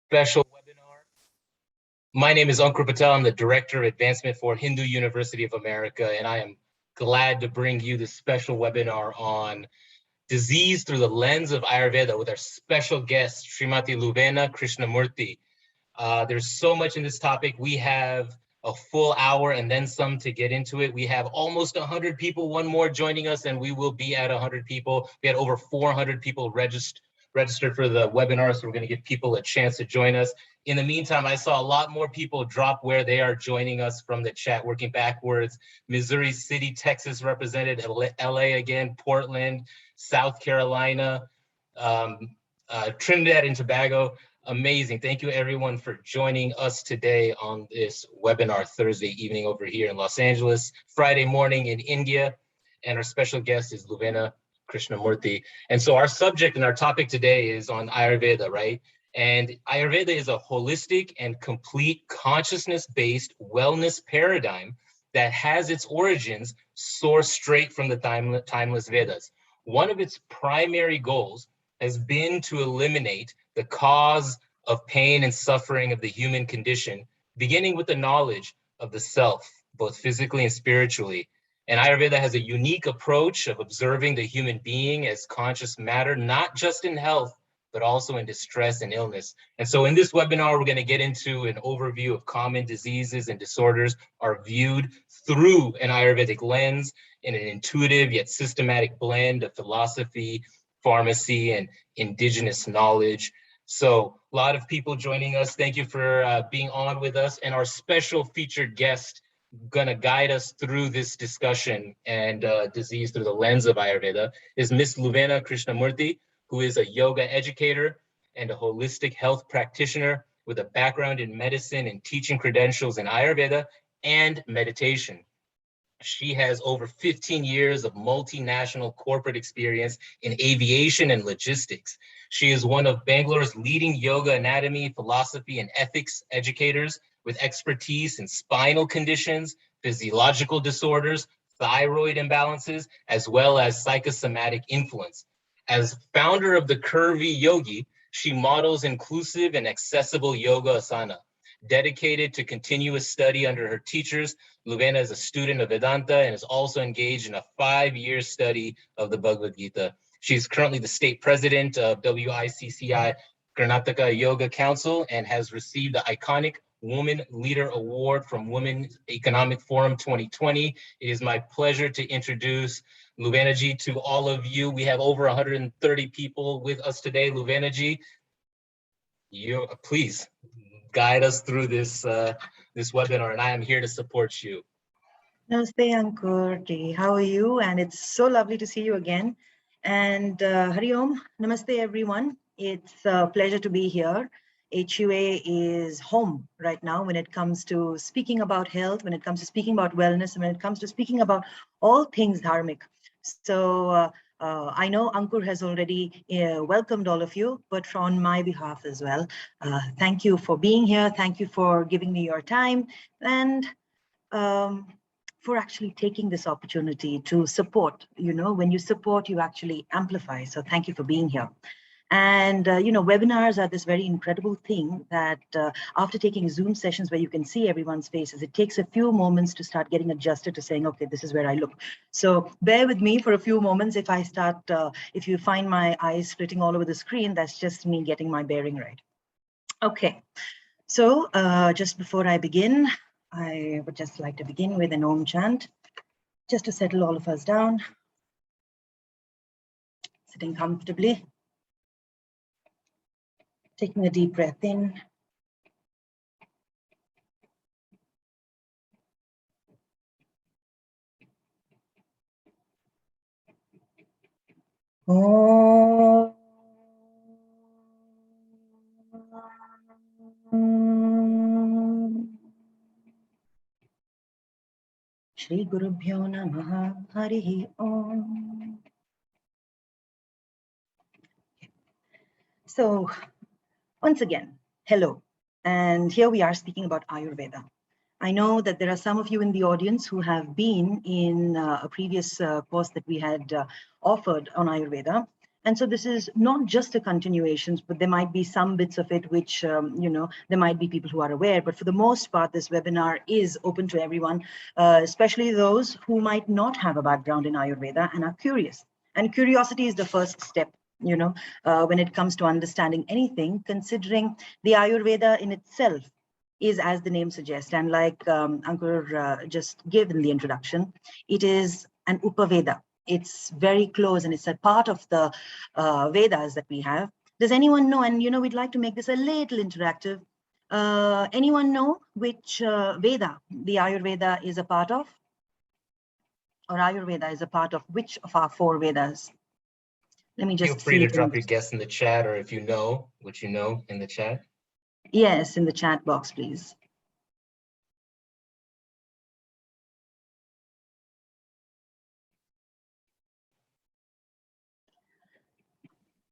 special webinar. My name is Ankur Patel. I'm the Director of Advancement for Hindu University of America, and I am glad to bring you this special webinar on disease through the lens of Ayurveda with our special guest, Srimati Luvena Krishnamurthy. There's so much in this topic. We have a full hour and then some to get into it. We have almost 100 people, one more joining us, and we will be at 100 people. We had over 400 people registered for the webinar, so we're going to give people a chance to join us. In the meantime, I saw a lot more people drop where they are joining us from the chat, working backwards. Missouri City, Texas represented, LA again, Portland, South Carolina, Trinidad and Tobago. Amazing. Thank you everyone for joining us today on this webinar Thursday evening over here in Los Angeles, Friday morning in India, and our special guest is Luvena Krishnamurthy. And so our subject and our topic today is on Ayurveda, right? And Ayurveda is a holistic and complete consciousness-based wellness paradigm that has its origins sourced straight from the timeless Vedas. One of its primary goals has been to eliminate the cause of pain and suffering of the human condition, beginning with the knowledge of the self, both physically and spiritually. And Ayurveda has a unique approach of observing the human being as conscious matter, not just in health, but also in distress and illness. And so in this webinar, we're going to get into an overview of common diseases and disorders are viewed through an Ayurvedic lens in an intuitive yet systematic blend of philosophy, pharmacy, and indigenous knowledge. So a lot of people joining us. Thank you for being on with us. And our special featured guest gonna guide us through this discussion and disease through the lens of Ayurveda is Miss Luvena Krishnamurthy, who is a yoga educator and a holistic health practitioner with a background in medicine and teaching credentials in Ayurveda and meditation. She has over 15 years of multinational corporate experience in aviation and logistics. She is one of Bangalore's leading yoga anatomy, philosophy, and ethics educators with expertise in spinal conditions, physiological disorders, thyroid imbalances, as well as psychosomatic influence. As founder of the Curvy Yogi, she models inclusive and accessible yoga asana. Dedicated to continuous study under her teachers, Luvena is a student of Vedanta and is also engaged in a 5-year study of the Bhagavad Gita. She is currently the state president of WICCI Karnataka Yoga Council and has received the iconic Woman Leader Award from Women Economic Forum 2020. It is my pleasure to introduce Luvena ji to all of you. We have over 130 people with us today. Luvena ji, you please guide us through this this webinar, and I am here to support you. Namaste, Ankur. How are you? And it's so lovely to see you again. And Hari Om, Namaste, everyone. It's a pleasure to be here. HUA is home right now when it comes to speaking about health, when it comes to speaking about wellness, and when it comes to speaking about all things dharmic. So I know Ankur has already welcomed all of you, but on my behalf as well, thank you for being here. Thank you for giving me your time and for actually taking this opportunity to support. You know, when you support, you actually amplify. So thank you for being here. And, you know, webinars are this very incredible thing that after taking Zoom sessions where you can see everyone's faces, it takes a few moments to start getting adjusted to saying, okay, this is where I look. So bear with me for a few moments. If I start, if you find my eyes splitting all over the screen, that's just me getting my bearing right. Okay, so just before I begin, I would just like to begin with an Om chant, just to settle all of us down, sitting comfortably. Taking a deep breath in. Om. Shri Gurubhyo Namaha Harihi Om. So, once again, hello. And here we are speaking about Ayurveda. I know that there are some of you in the audience who have been in a previous course that we had offered on Ayurveda. And so this is not just a continuation, but there might be some bits of it which, there might be people who are aware. But for the most part, this webinar is open to everyone, especially those who might not have a background in Ayurveda and are curious. And curiosity is the first step, when it comes to understanding anything, considering the Ayurveda in itself is, as the name suggests, and like Ankur just gave in the introduction, it is an Upaveda. It's very close, and it's a part of the Vedas that we have. Does anyone know? And we'd like to make this a little interactive. Anyone know which Veda the Ayurveda is a part of? Or Ayurveda is a part of which of our 4 Vedas? Let me just feel free to drop your guess in the chat, or if you know what you know in the chat. Yes, in the chat box, please.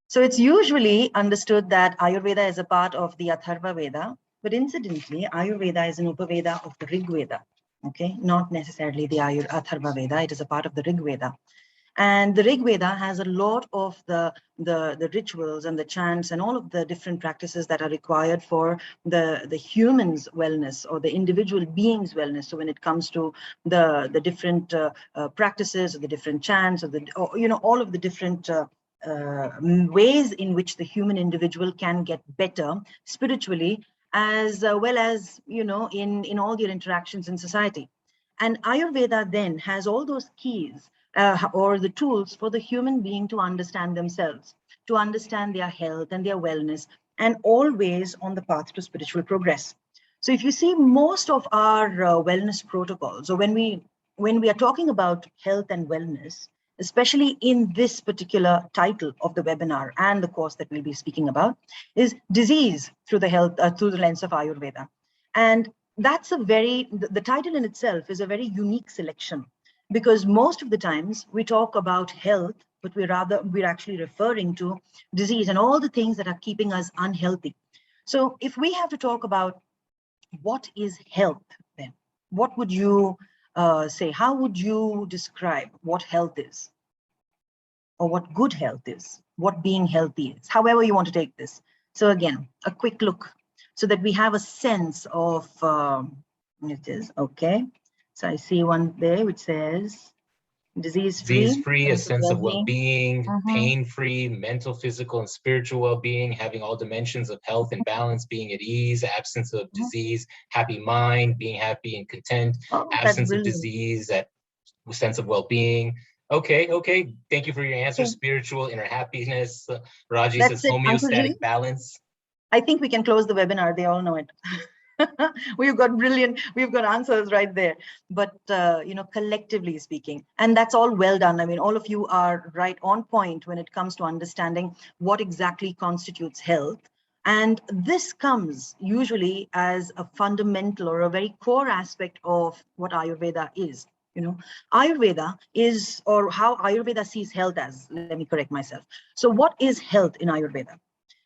So it's usually understood that Ayurveda is a part of the Atharva Veda, but incidentally, Ayurveda is an Upaveda of the Rig Veda, okay? Not necessarily the Atharva Veda, it is a part of the Rig Veda. And the Rig Veda has a lot of the rituals and the chants and all of the different practices that are required for the human's wellness or the individual being's wellness. So when it comes to the different practices or the different chants or all of the different ways in which the human individual can get better spiritually, as well as, in all their interactions in society. And Ayurveda then has all those keys or the tools for the human being to understand themselves, to understand their health and their wellness, and always on the path to spiritual progress. So if you see most of our wellness protocols, or when we are talking about health and wellness, especially in this particular title of the webinar and the course that we'll be speaking about, is disease through the lens of Ayurveda. And that's the title in itself is a very unique selection, because most of the times we talk about health, but we're actually referring to disease and all the things that are keeping us unhealthy. So if we have to talk about what is health, then what would you say? How would you describe what health is, or what good health is, what being healthy is, however you want to take this? So again, a quick look so that we have a sense of it is okay. So I see one there which says disease-free, Disease-free, a sense of well-being, pain-free, mental, physical, and spiritual well-being, having all dimensions of health and balance, being at ease, absence of disease, happy mind, being happy and content, absence of disease, that sense of well-being. Okay. Thank you for your answer. Spiritual, inner happiness. Raji says homeostatic balance. I think we can close the webinar. They all know it. We've got answers right there. But, collectively speaking, and that's all well done. I mean, all of you are right on point when it comes to understanding what exactly constitutes health. And this comes usually as a fundamental or a very core aspect of what Ayurveda is. Ayurveda is, or how Ayurveda sees health as, let me correct myself. So what is health in Ayurveda?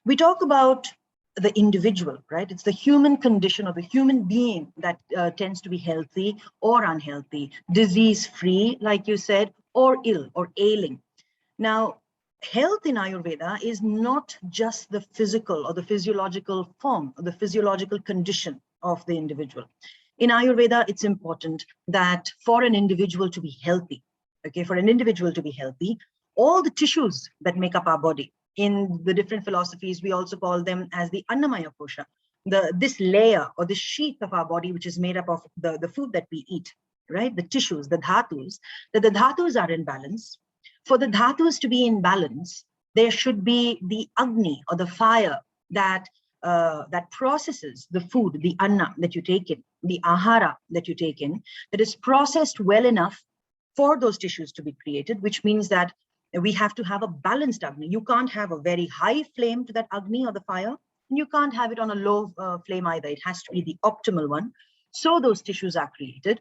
We talk about the individual, right? It's the human condition or the human being that tends to be healthy or unhealthy, disease-free, like you said, or ill or ailing. Now, health in Ayurveda is not just the physical or the physiological form or the physiological condition of the individual. In Ayurveda, it's important that for an individual to be healthy, all the tissues that make up our body, in the different philosophies, we also call them as the Annamaya Kosha, this layer or this sheath of our body, which is made up of the food that we eat, right? The tissues, the dhatus, that the dhatus are in balance. For the dhatus to be in balance, there should be the Agni or the fire that processes the food, the anna that you take in, the ahara that you take in, that is processed well enough for those tissues to be created, which means that we have to have a balanced Agni. You can't have a very high flame to that Agni or the fire, and you can't have it on a low flame either. It has to be the optimal one. So those tissues are created.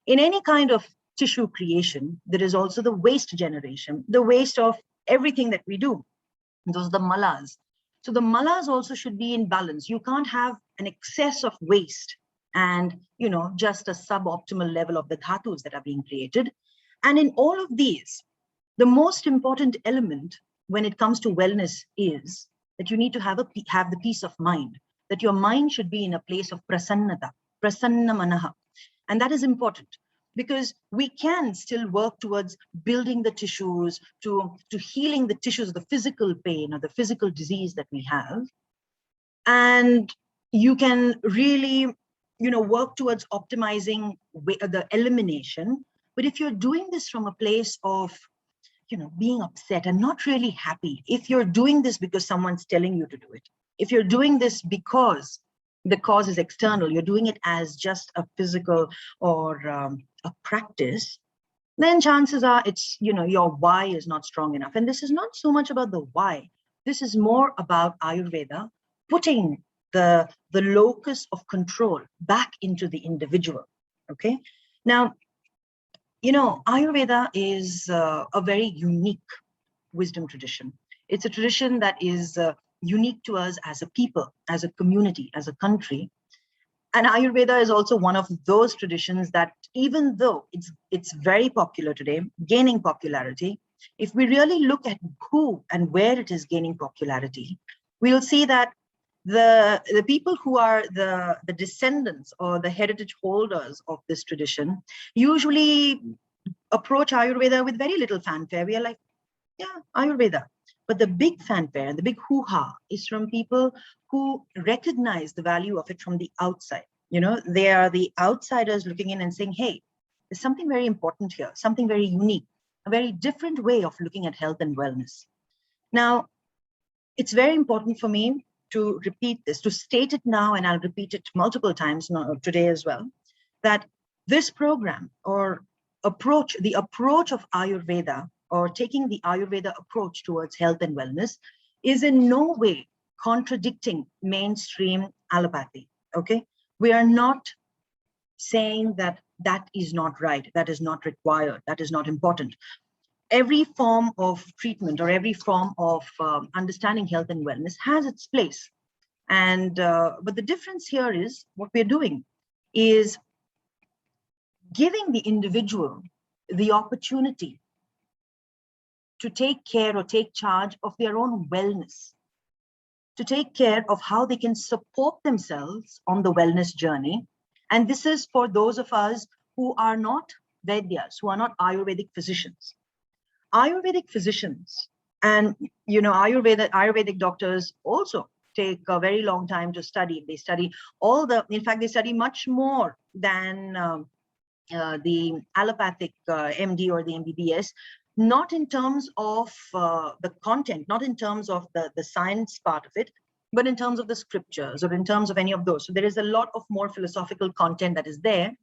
In any kind of tissue creation, there is also the waste generation, the waste of everything that we do. Those are the malas. So the malas also should be in balance. You can't have an excess of waste and, just a suboptimal level of the dhatus that are being created. And in all of these, the most important element when it comes to wellness is that you need to have the peace of mind, that your mind should be in a place of prasannata, prasanna manaha. And that is important because we can still work towards building the tissues, to healing the tissues, the physical pain or the physical disease that we have. And you can really, work towards optimizing the elimination. But if you're doing this from a place of, being upset and not really happy, if you're doing this because someone's telling you to do it, if you're doing this because the cause is external, you're doing it as just a physical or a practice, then chances are it's, your why is not strong enough. And this is not so much about the why. This is more about Ayurveda putting the locus of control back into the individual. Okay. Now, Ayurveda is a very unique wisdom tradition. It's a tradition that is unique to us as a people, as a community, as a country. And Ayurveda is also one of those traditions that, even though it's very popular today, gaining popularity, if we really look at who and where it is gaining popularity, we'll see that the people who are the descendants or the heritage holders of this tradition usually approach Ayurveda with very little fanfare. We are like, yeah, Ayurveda. But the big fanfare and the big hoo-ha is from people who recognize the value of it from the outside. They are the outsiders looking in and saying, hey, there's something very important here, something very unique, a very different way of looking at health and wellness. Now, it's very important for me to repeat this, to state it now, and I'll repeat it multiple times today as well, that this program or the approach of Ayurveda, or taking the Ayurveda approach towards health and wellness, is in no way contradicting mainstream allopathy. Okay, we are not saying that is not right, that is not required, that is not important. Every form of treatment or every form of understanding health and wellness has its place. And but the difference here is what we're doing is giving the individual the opportunity to take care or take charge of their own wellness, to take care of how they can support themselves on the wellness journey. And this is for those of us who are not Vedas, who are not Ayurvedic physicians. Ayurvedic physicians and Ayurvedic doctors also take a very long time to study. They study in fact, they study much more than the allopathic MD or the MBBS, not in terms of the content, not in terms of the science part of it, but in terms of the scriptures or in terms of any of those. So there is a lot of more philosophical content that is there.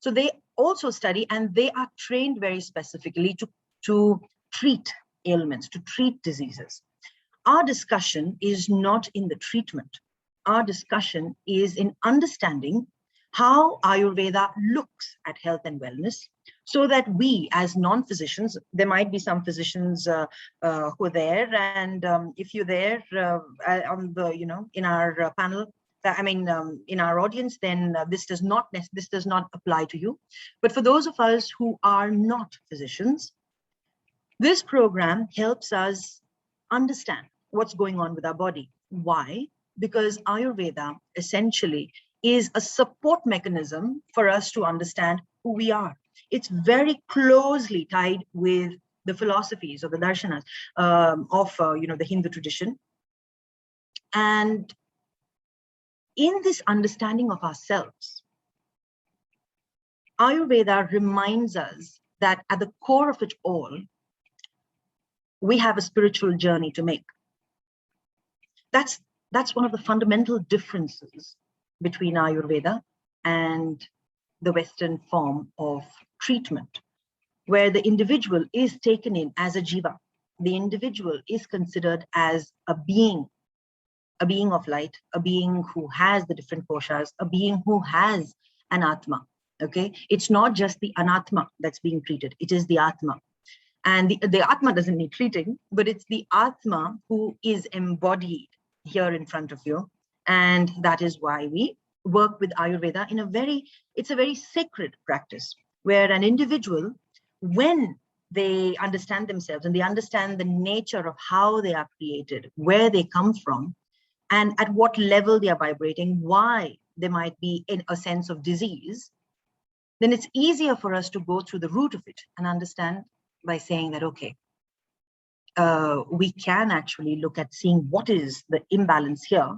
So they also study, and they are trained very specifically to treat ailments, to treat diseases. Our discussion is not in the treatment. Our discussion is in understanding how Ayurveda looks at health and wellness, so that we as non-physicians, there might be some physicians who are there, and if you're there on the, in our panel, in our audience, then this does not apply to you. But for those of us who are not physicians, this program helps us understand what's going on with our body. Why? Because Ayurveda essentially is a support mechanism for us to understand who we are. It's very closely tied with the philosophies or the darshanas of the Hindu tradition. And in this understanding of ourselves, Ayurveda reminds us that at the core of it all, we have a spiritual journey to make. That's one of the fundamental differences between Ayurveda and the Western form of treatment, where the individual is taken in as a jiva. The individual is considered as a being of light, a being who has the different koshas, a being who has an atma. Okay, it's not just the anatma that's being treated, it is the atma. And the atma doesn't need treating, but it's the atma who is embodied here in front of you. And that is why we work with Ayurveda it's a very sacred practice, where an individual, when they understand themselves and they understand the nature of how they are created, where they come from, and at what level they are vibrating, why there might be in a sense of disease, then it's easier for us to go through the root of it and understand by saying that, okay, we can actually look at seeing what is the imbalance here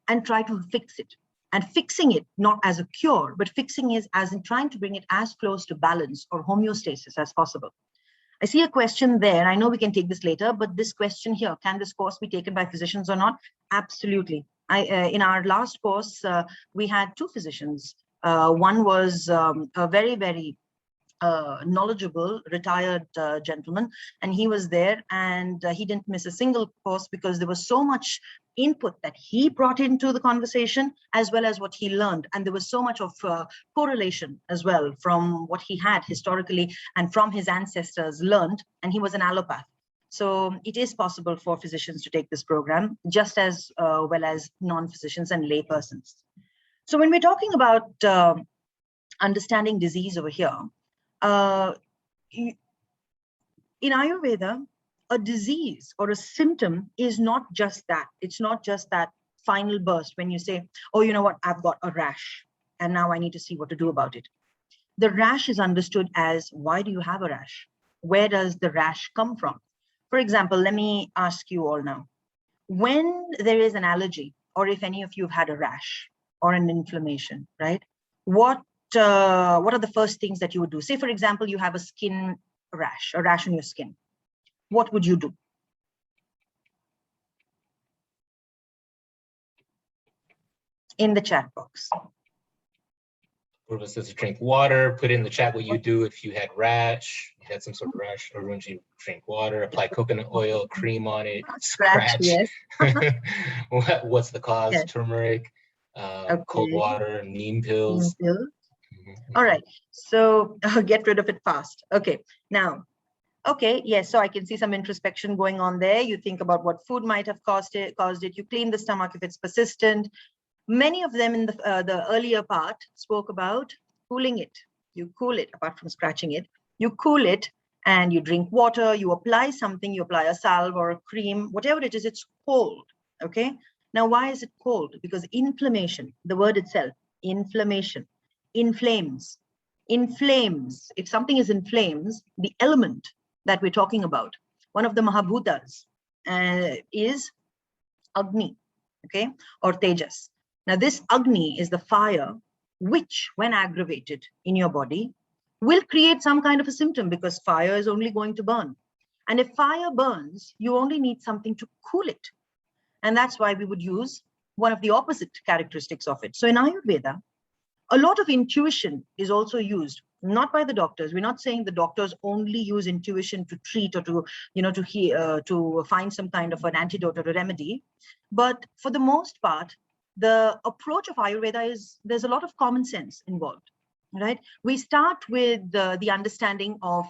and try to fix it. And fixing it not as a cure, but fixing it as in trying to bring it as close to balance or homeostasis as possible. I see a question there. I know we can take this later, but this question here, can this course be taken by physicians or not? Absolutely. In our last course, we had two physicians. One was a very, very knowledgeable retired gentleman, and he was there, and he didn't miss a single course because there was so much input that he brought into the conversation as well as what he learned, and there was so much of correlation as well from what he had historically and from his ancestors learned, and he was an allopath. So it is possible for physicians to take this program just as well as non-physicians and lay persons. So when we're talking about understanding disease over here, in Ayurveda, a disease or a symptom is not just that. It's not just that final burst when you say, oh, you know what, I've got a rash and now I need to see what to do about it. The rash is understood as, why do you have a rash? Where does the rash come from? For example, let me ask you all now, when there is an allergy, or if any of you have had a rash or an inflammation, right? What are the first things that you would do? Say, for example, you have a skin rash, a rash on your skin. What would you do? In the chat box. Purva says to drink water. Put in the chat what you do if you had rash, you had some sort of rash, or when you drink water, apply coconut oil, cream on it, scratch. Yes. What's the cause? Yes. Turmeric, cold water, neem pills. Neem pills. All right, so get rid of it fast. Okay, now, okay, yes, so I can see some introspection going on there. You think about what food might have caused it. You clean the stomach if it's persistent. Many of them in the earlier part spoke about cooling it. You cool it, apart from scratching it. You cool it and you drink water, you apply something, you apply a salve or a cream, whatever it is, it's cold, okay? Now, why is it cold? Because inflammation, the word itself, inflammation, inflames. If something is inflames, the element that we're talking about, one of the Mahabhutas is Agni, okay, or Tejas. Now, this Agni is the fire, which when aggravated in your body will create some kind of a symptom, because fire is only going to burn. And if fire burns, you only need something to cool it. And that's why we would use one of the opposite characteristics of it. So in Ayurveda, a lot of intuition is also used, not by the doctors. We're not saying the doctors only use intuition to treat or to, to find some kind of an antidote or a remedy. But for the most part, the approach of Ayurveda is, there's a lot of common sense involved, right? We start with the understanding of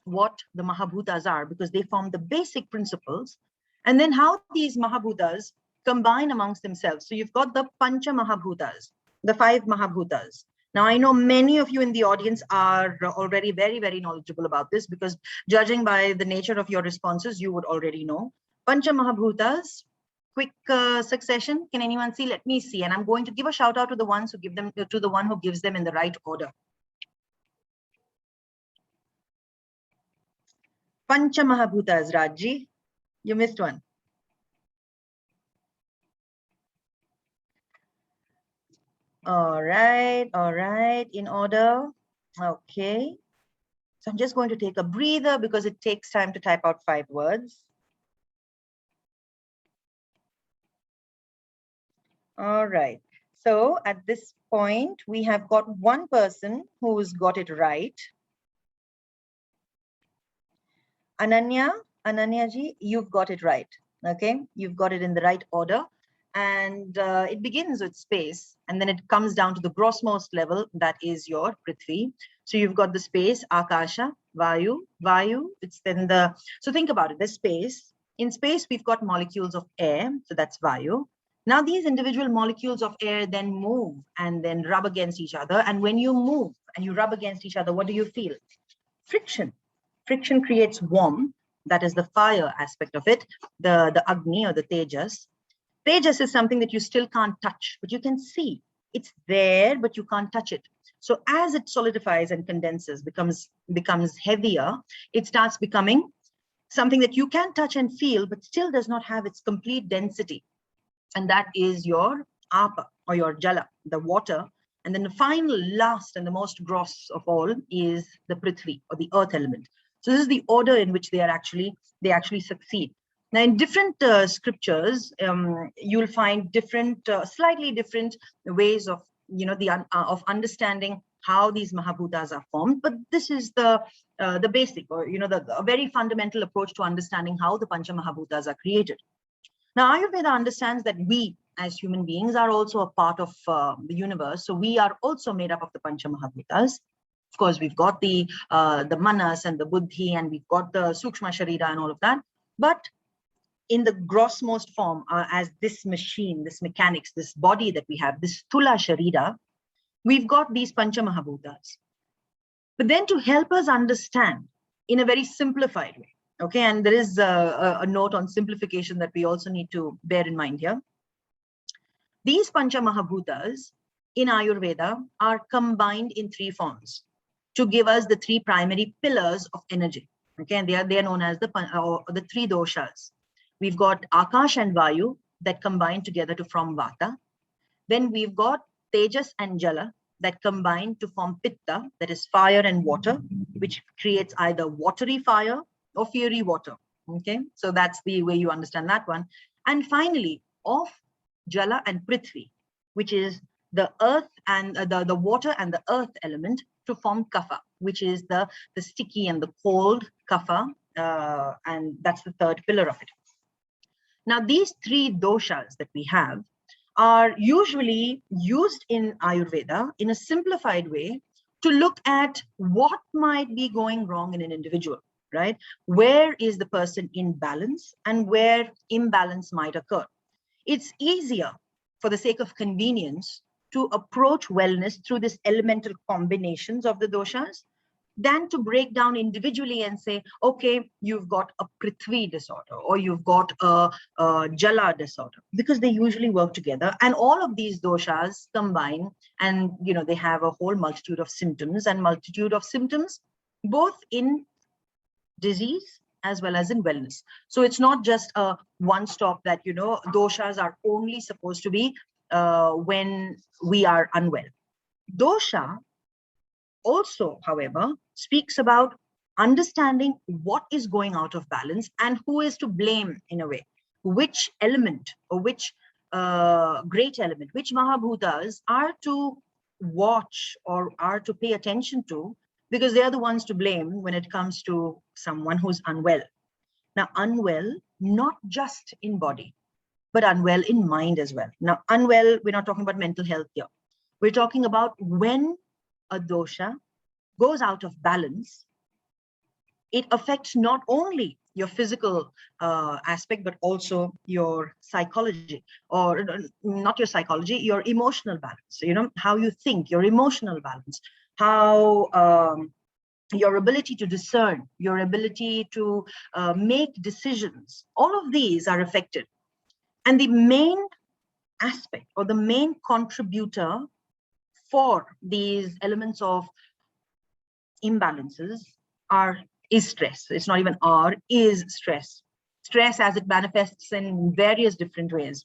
what the Mahabhutas are, because they form the basic principles, and then how these Mahabhutas combine amongst themselves. So you've got the Pancha Mahabhutas, the 5 Mahabhutas. Now, I know many of you in the audience are already very, very knowledgeable about this, because judging by the nature of your responses, you would already know. Pancha Mahabhutas, quick succession. Can anyone see? Let me see. And I'm going to give a shout out to the ones who give them, to the one who gives them in the right order. Pancha Mahabhutas, Rajji. You missed one. All right, in order. Okay. So I'm just going to take a breather because it takes time to type out 5 words. All right. So at this point, we have got one person who's got it right. Ananya ji, you've got it right. Okay, you've got it in the right order. And it begins with space, and then it comes down to the grossmost level, that is your Prithvi. So you've got the space, Akasha, Vayu, it's then the, so think about it, the space. In space, we've got molecules of air, so that's Vayu. Now these individual molecules of air then move and then rub against each other. And when you move and you rub against each other, what do you feel? Friction. Friction creates warmth. That is the fire aspect of it, the Agni or the Tejas. Tejas is something that you still can't touch, but you can see. It's there, but you can't touch it. So as it solidifies and condenses, becomes heavier, it starts becoming something that you can touch and feel, but still does not have its complete density. And that is your Apa or your Jala, the water. And then the final, last, and the most gross of all is the Prithvi or the earth element. So this is the order in which they actually succeed. Now, in different scriptures, you'll find slightly different ways of of understanding how these Mahabhutas are formed. But this is the basic, or a very fundamental approach to understanding how the Pancha Mahabhutas are created. Now, Ayurveda understands that we, as human beings, are also a part of the universe. So we are also made up of the Pancha Mahabhutas. Of course, we've got the manas and the buddhi, and we've got the sukshma sharira and all of that. But in the grossmost form, as this machine, this mechanics, this body that we have, this stula sharira, we've got these Pancha Mahabhutas. But then to help us understand in a very simplified way, okay, and there is a note on simplification that we also need to bear in mind here. These Pancha Mahabhutas in Ayurveda are combined in three forms to give us the three primary pillars of energy. Okay, and they are known as the three doshas. We've got Akash and Vayu that combine together to form Vata. Then we've got Tejas and Jala that combine to form Pitta, that is fire and water, which creates either watery fire or fiery water. Okay, so that's the way you understand that one. And finally, of Jala and Prithvi, which is the earth and the water and the earth element, to form Kapha, which is the sticky and the cold Kapha, and that's the third pillar of it. Now, these three doshas that we have are usually used in Ayurveda in a simplified way to look at what might be going wrong in an individual, right? Where is the person in balance and where imbalance might occur? It's easier, for the sake of convenience, to approach wellness through this elemental combinations of the doshas than to break down individually and say, okay, you've got a Prithvi disorder or you've got a Jala disorder, because they usually work together. And all of these doshas combine, and they have a whole multitude of symptoms, both in disease as well as in wellness. So it's not just a one-stop that, doshas are only supposed to be when we are unwell. Dosha also, however, speaks about understanding what is going out of balance and who is to blame in a way. Which element or which great element, which Mahabhutas are to watch or are to pay attention to, because they are the ones to blame when it comes to someone who's unwell. Now, unwell, not just in body, but unwell in mind as well. Now, unwell, we're not talking about mental health here. We're talking about when a dosha goes out of balance, it affects not only your physical aspect, but also your psychology, or not your psychology, your emotional balance, how you think, your emotional balance, how your ability to discern, your ability to make decisions, all of these are affected. And the main aspect or the main contributor for these elements of imbalances is stress. It's not even is stress. Stress as it manifests in various different ways.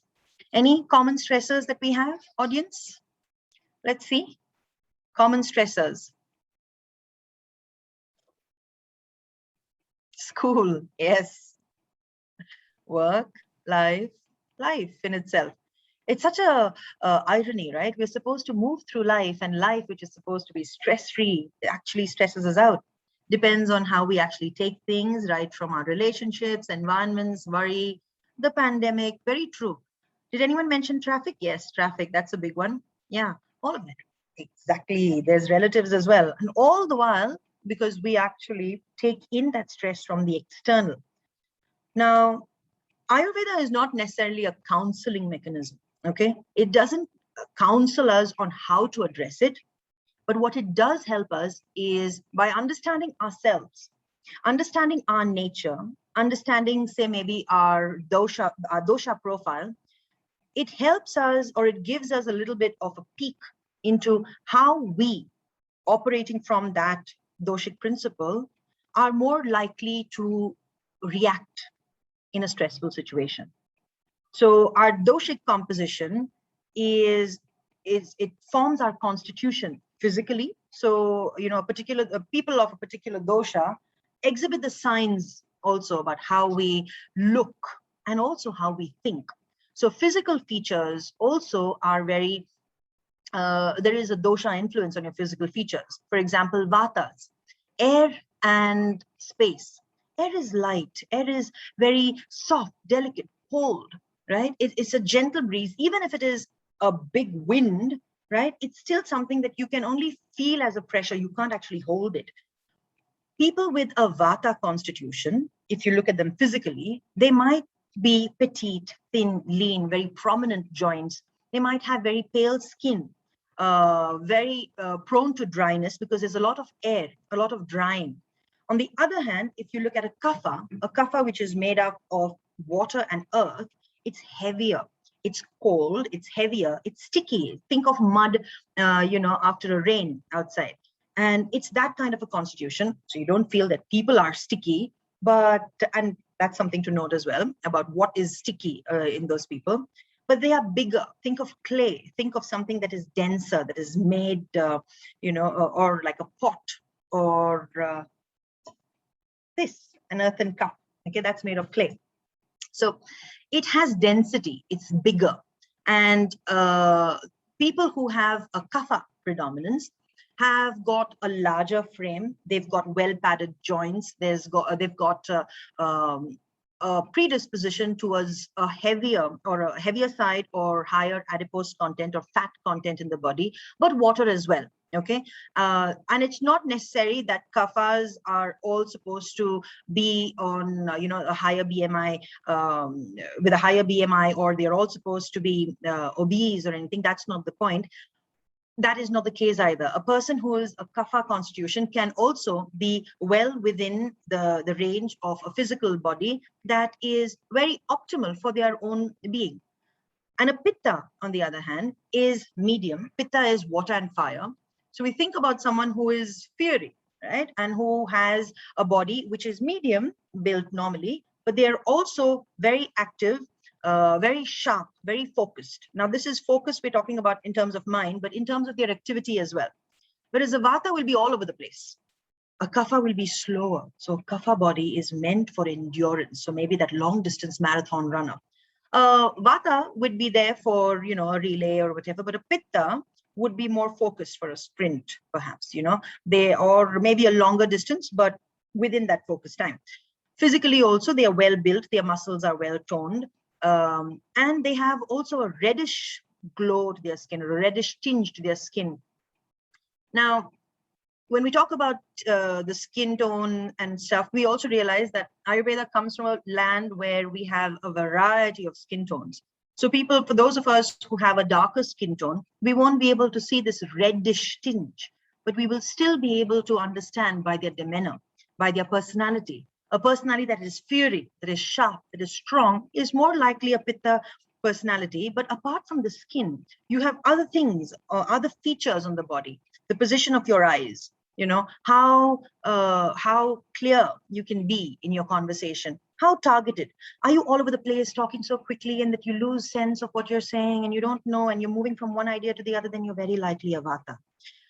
Any common stressors that we have, audience? Let's see. Common stressors. School, yes. Work, life in itself. It's such a irony, right? We're supposed to move through life, and life, which is supposed to be stress-free, actually stresses us out. Depends on how we actually take things, right? From our relationships, environments, worry, the pandemic. Very true. Did anyone mention traffic? Yes, traffic. That's a big one. Yeah, all of that. Exactly. There's relatives as well. And all the while, because we actually take in that stress from the external. Now, Ayurveda is not necessarily a counseling mechanism. Okay, it doesn't counsel us on how to address it, but what it does help us is by understanding ourselves Understanding our nature, understanding, say, maybe our dosha profile, it helps us, or it gives us a little bit of a peek into how we, operating from that doshic principle, are more likely to react in a stressful situation. So our doshic composition it forms our constitution physically. So, people of a particular dosha exhibit the signs also about how we look and also how we think. So physical features also are very, there is a dosha influence on your physical features. For example, vatas, air and space. Air is light, air is very soft, delicate, cold, right? It's a gentle breeze. Even if it is a big wind, right? It's still something that you can only feel as a pressure. You can't actually hold it. People with a Vata constitution, if you look at them physically, they might be petite, thin, lean, very prominent joints. They might have very pale skin, very prone to dryness because there's a lot of air, a lot of drying. On the other hand, if you look at a kapha which is made up of water and earth, it's heavier, it's cold, it's heavier, it's sticky. Think of mud, after a rain outside. And it's that kind of a constitution. So you don't feel that people are sticky, and that's something to note as well about what is sticky in those people. But they are bigger. Think of clay. Think of something that is denser, that is made, or like a pot, or an earthen cup. Okay, that's made of clay. So it has density. It's bigger. And people who have a kapha predominance have got a larger frame. They've got well-padded joints. They've got a predisposition towards a heavier side or higher adipose content or fat content in the body, but water as well. Okay, and it's not necessary that kaphas are all supposed to be on a higher BMI, with a higher BMI, or they're all supposed to be obese or anything. That's not the point. That is not the case either. A person who is a kapha constitution can also be well within the range of a physical body that is very optimal for their own being. And a pitta, on the other hand, is medium. Pitta is water and fire. So we think about someone who is fiery, right? And who has a body which is medium built normally, but they are also very active, very sharp, very focused. Now, this is focus we're talking about in terms of mind, but in terms of their activity as well. Whereas a vata will be all over the place. A kapha will be slower. So kapha body is meant for endurance. So maybe that long distance marathon runner. Vata would be there for, a relay or whatever, but a pitta would be more focused for a sprint, perhaps, or maybe a longer distance, but within that focus time. Physically also, they are well built, their muscles are well toned, and they have also a reddish glow to their skin, a reddish tinge to their skin. Now, when we talk about the skin tone and stuff, we also realize that Ayurveda comes from a land where we have a variety of skin tones. So for those of us who have a darker skin tone, we won't be able to see this reddish tinge, but we will still be able to understand by their demeanor, by their personality. A personality that is fiery, that is sharp, that is strong, is more likely a pitta personality. But apart from the skin, you have other things or other features on the body. The position of your eyes, how clear you can be in your conversation, how targeted. Are you all over the place talking so quickly and that you lose sense of what you're saying and you don't know and you're moving from one idea to the other? Then you're very likely a vata.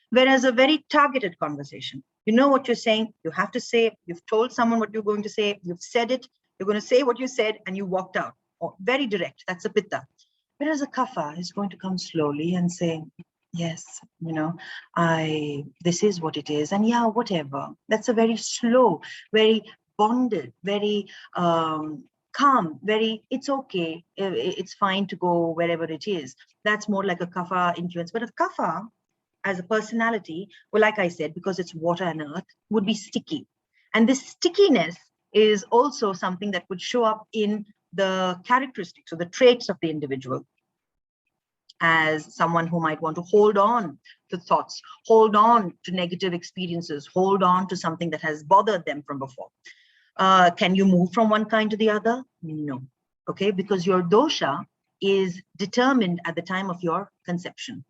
Whereas a very targeted conversation, you know what you're saying, you have to say, you've told someone what you're going to say, you've said it, you're going to say what you said, and you walked out. Very direct. That's a pitta. Whereas a kapha is going to come slowly and say, yes, this is what it is. And yeah, whatever. That's a very slow, very bonded, very calm, it's okay. It's fine to go wherever it is. That's more like a kapha influence. But a kapha as a personality, well, like I said, because it's water and earth, would be sticky. And this stickiness is also something that would show up in the characteristics or the traits of the individual, as someone who might want to hold on to thoughts, hold on to negative experiences, hold on to something that has bothered them from before. Can you move from one kind to the other? No. Okay, because your dosha is determined at the time of your conception,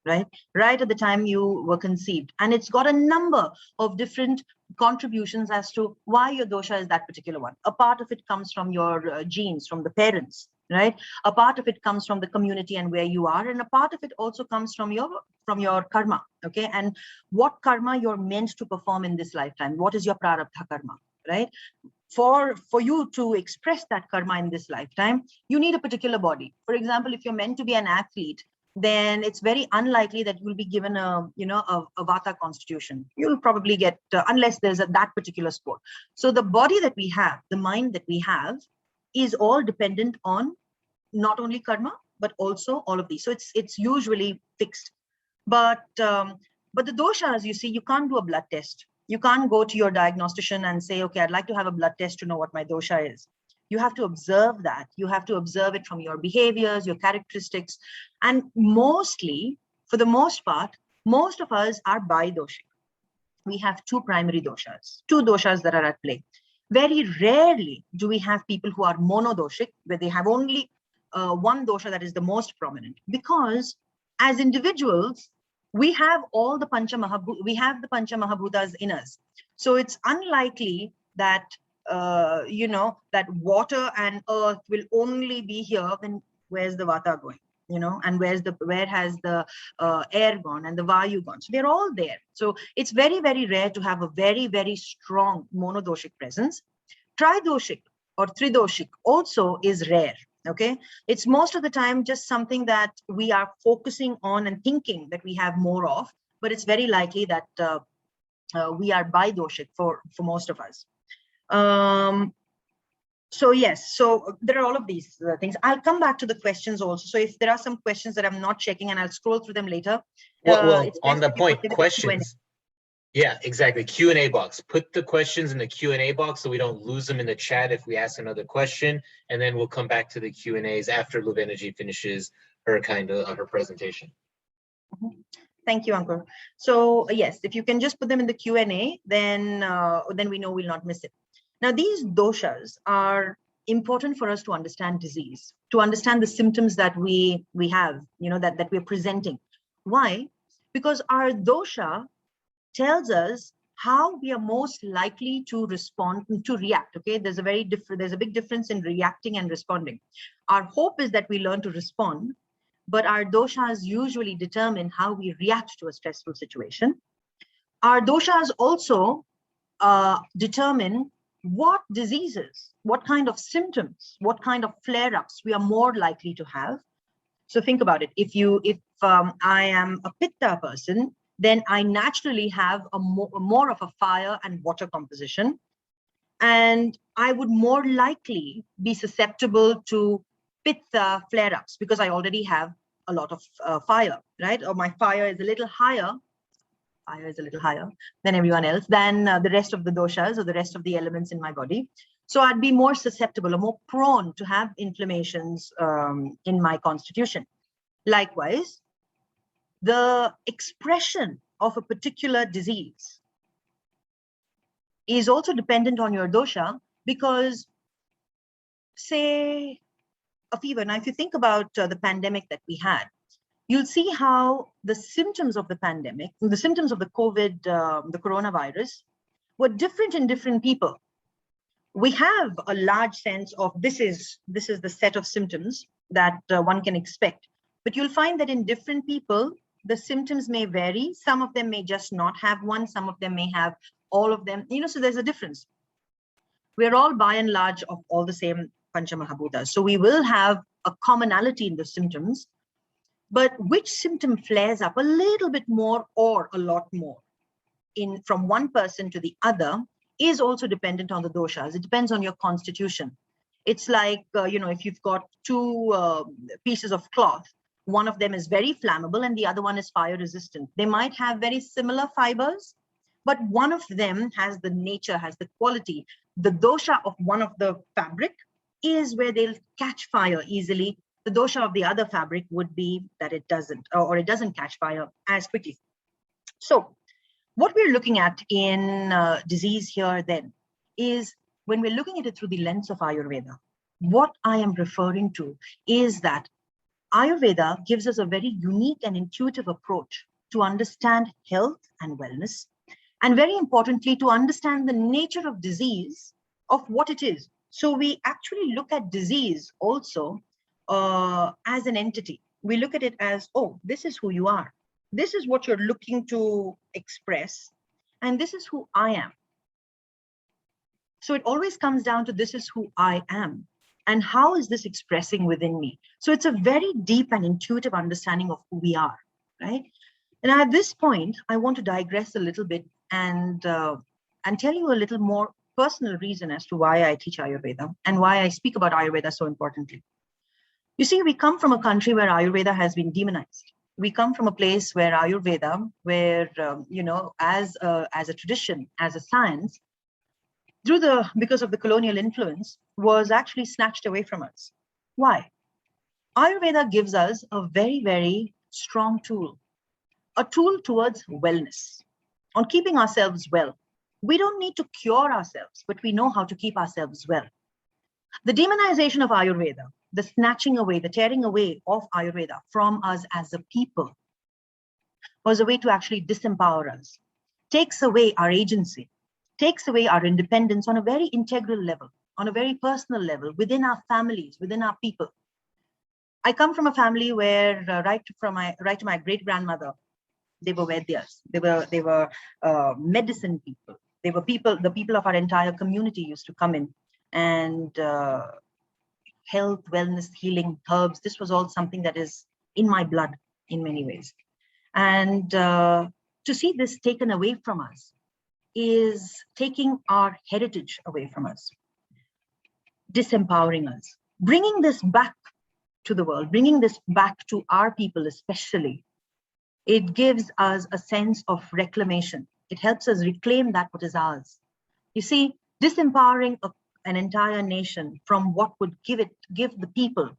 right? Right at the time you were conceived. And it's got a number of different contributions as to why your dosha is that particular one. A part of it comes from your genes, from the parents, right? A part of it comes from the community and where you are. And a part of it also comes from your karma, okay? And what karma you're meant to perform in this lifetime. What is your prarabdha karma, right? For you to express that karma in this lifetime, you need a particular body. For example, if you're meant to be an athlete, then it's very unlikely that you'll be given a Vata constitution. You'll probably get, unless there's that particular sport. So the body that we have, the mind that we have, is all dependent on not only karma, but also all of these. So it's usually fixed. But the doshas, you see, you can't do a blood test. You can't go to your diagnostician and say, okay, I'd like to have a blood test to know what my dosha is. You have to observe that. You have to observe it from your behaviors, your characteristics. And mostly, for the most part, most of us are bi-doshic. We have two primary doshas, two doshas that are at play. Very rarely do we have people who are monodoshic, where they have only one dosha that is the most prominent. Because as individuals, we have all the pancha mahabhutas in us. So it's unlikely that that water and earth will only be here. Then where's the vata going? And where has the air gone and the vayu gone? So they're all there. So it's very, very rare to have a very, very strong monodoshic presence. Tridoshik or tridoshik also is rare. Okay, it's most of the time just something that we are focusing on and thinking that we have more of, but it's very likely that we are bi-doshic for most of us. So yes, so there are all of these things. I'll come back to the questions also. So if there are some questions that I'm not checking, and I'll scroll through them later. Well, on the point, questions. Yeah, exactly. Q&A box. Put the questions in the Q&A box so we don't lose them in the chat if we ask another question, and then we'll come back to the Q&As after Luvenaji finishes her her presentation. Thank you, Ankur. So yes, if you can just put them in the Q&A, then we know we'll not miss it. Now, these doshas are important for us to understand disease, to understand the symptoms that we have, that we're presenting. Why? Because our dosha tells us how we are most likely to respond, to react. Okay, there's a big difference in reacting and responding. Our hope is that we learn to respond, but our doshas usually determine how we react to a stressful situation. Our doshas also determine what diseases, what kind of symptoms, what kind of flare-ups we are more likely to have. So think about it. If I am a Pitta person, then I naturally have more of a fire and water composition. And I would more likely be susceptible to Pitta flare-ups because I already have a lot of fire, right? Or my fire is a little higher than everyone else, than the rest of the doshas or the rest of the elements in my body. So I'd be more susceptible or more prone to have inflammations in my constitution. Likewise, the expression of a particular disease is also dependent on your dosha, because say a fever. Now, if you think about the pandemic that we had, you'll see how the symptoms of the pandemic, the symptoms of the COVID, the coronavirus, were different in different people. We have a large sense of this is the set of symptoms that one can expect. But you'll find that in different people, the symptoms may vary. Some of them may just not have one. Some of them may have all of them. So there's a difference. We're all by and large of all the same Panchamahabhutas. So we will have a commonality in the symptoms, but which symptom flares up a little bit more or a lot more from one person to the other is also dependent on the doshas. It depends on your constitution. It's like, if you've got two pieces of cloth, one of them is very flammable and the other one is fire resistant. They might have very similar fibers, but one of them has the nature, has the quality. The dosha of one of the fabric is where they'll catch fire easily. The dosha of the other fabric would be that it doesn't, or it doesn't catch fire as quickly. So what we're looking at in disease here then is, when we're looking at it through the lens of Ayurveda, what I am referring to is that Ayurveda gives us a very unique and intuitive approach to understand health and wellness, and very importantly, to understand the nature of disease, of what it is. So we actually look at disease also as an entity. We look at it as, oh, this is who you are. This is what you're looking to express, and this is who I am. So it always comes down to, this is who I am, and how is this expressing within me? So it's a very deep and intuitive understanding of who we are, right? And at this point, I want to digress a little bit and tell you a little more personal reason as to why I teach Ayurveda and why I speak about Ayurveda so importantly. You see, we come from a country where Ayurveda has been demonized. We come from a place where Ayurveda, where, as a tradition, as a science, because of the colonial influence, was actually snatched away from us. Why? Ayurveda gives us a very, very strong tool, a tool towards wellness, on keeping ourselves well. We don't need to cure ourselves, but we know how to keep ourselves well. The demonization of Ayurveda, the snatching away, the tearing away of Ayurveda from us as a people, was a way to actually disempower us, takes away our agency, takes away our independence on a very integral level, on a very personal level, within our families, within our people. I come from a family where right to my great-grandmother, they were Vedas. They were medicine people. They were the people of our entire community used to come in, and health, wellness, healing, herbs. This was all something that is in my blood in many ways. And to see this taken away from us is taking our heritage away from us, disempowering us, bringing this back to the world, bringing this back to our people especially. It gives us a sense of reclamation. It helps us reclaim that what is ours. You see, disempowering an entire nation from what would give the people,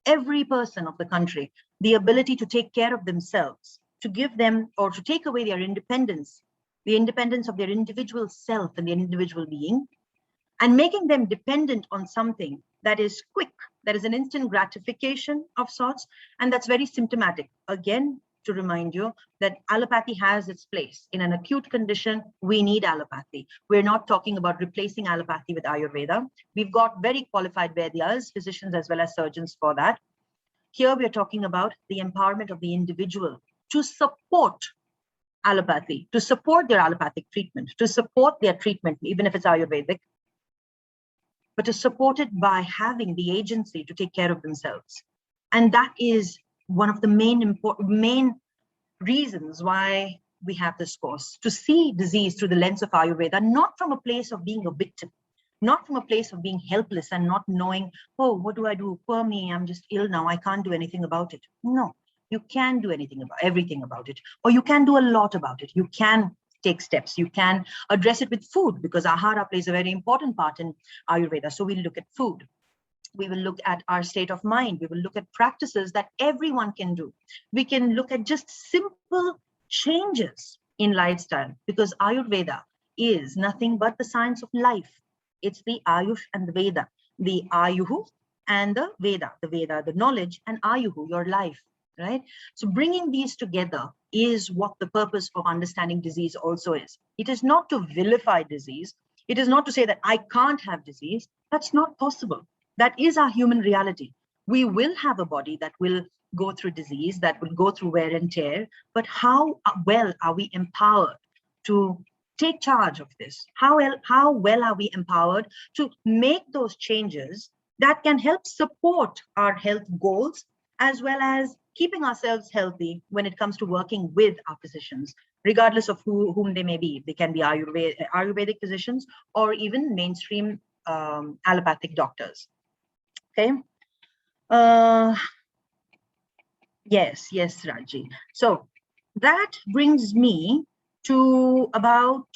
every person of the country, the ability to take care of themselves, to give them, or to take away their independence, the independence of their individual self and their individual being, and making them dependent on something that is quick, that is an instant gratification of sorts, and that's very symptomatic. Again, to remind you that allopathy has its place. In an acute condition, we need allopathy. We're not talking about replacing allopathy with Ayurveda. We've got very qualified Vedas, physicians as well as surgeons for that. Here we're talking about the empowerment of the individual to support allopathy, to support their allopathic treatment, to support their treatment, even if it's Ayurvedic, but to support it by having the agency to take care of themselves. And that is one of the main reasons why we have this course, to see disease through the lens of Ayurveda, not from a place of being a victim, not from a place of being helpless and not knowing, oh, what do I do? Poor me, I'm just ill now, I can't do anything about it. No, you can do everything about it, or you can do a lot about it. You can take steps. You can address it with food, because ahara plays a very important part in Ayurveda. So we'll look at food. We will look at our state of mind. We will look at practices that everyone can do. We can look at just simple changes in lifestyle, because Ayurveda is nothing but the science of life. It's the Ayush and the Veda, the Ayuhu and the Veda, the knowledge, and Ayuhu, your life, right? So bringing these together is what the purpose of understanding disease also is. It is not to vilify disease. It is not to say that I can't have disease. That's not possible. That is our human reality. We will have a body that will go through disease, that will go through wear and tear, but how well are we empowered to take charge of this? How well are we empowered to make those changes that can help support our health goals, as well as keeping ourselves healthy when it comes to working with our physicians, regardless of whom they may be. They can be Ayurvedic physicians or even mainstream allopathic doctors. Okay. Yes, Raji. So that brings me to about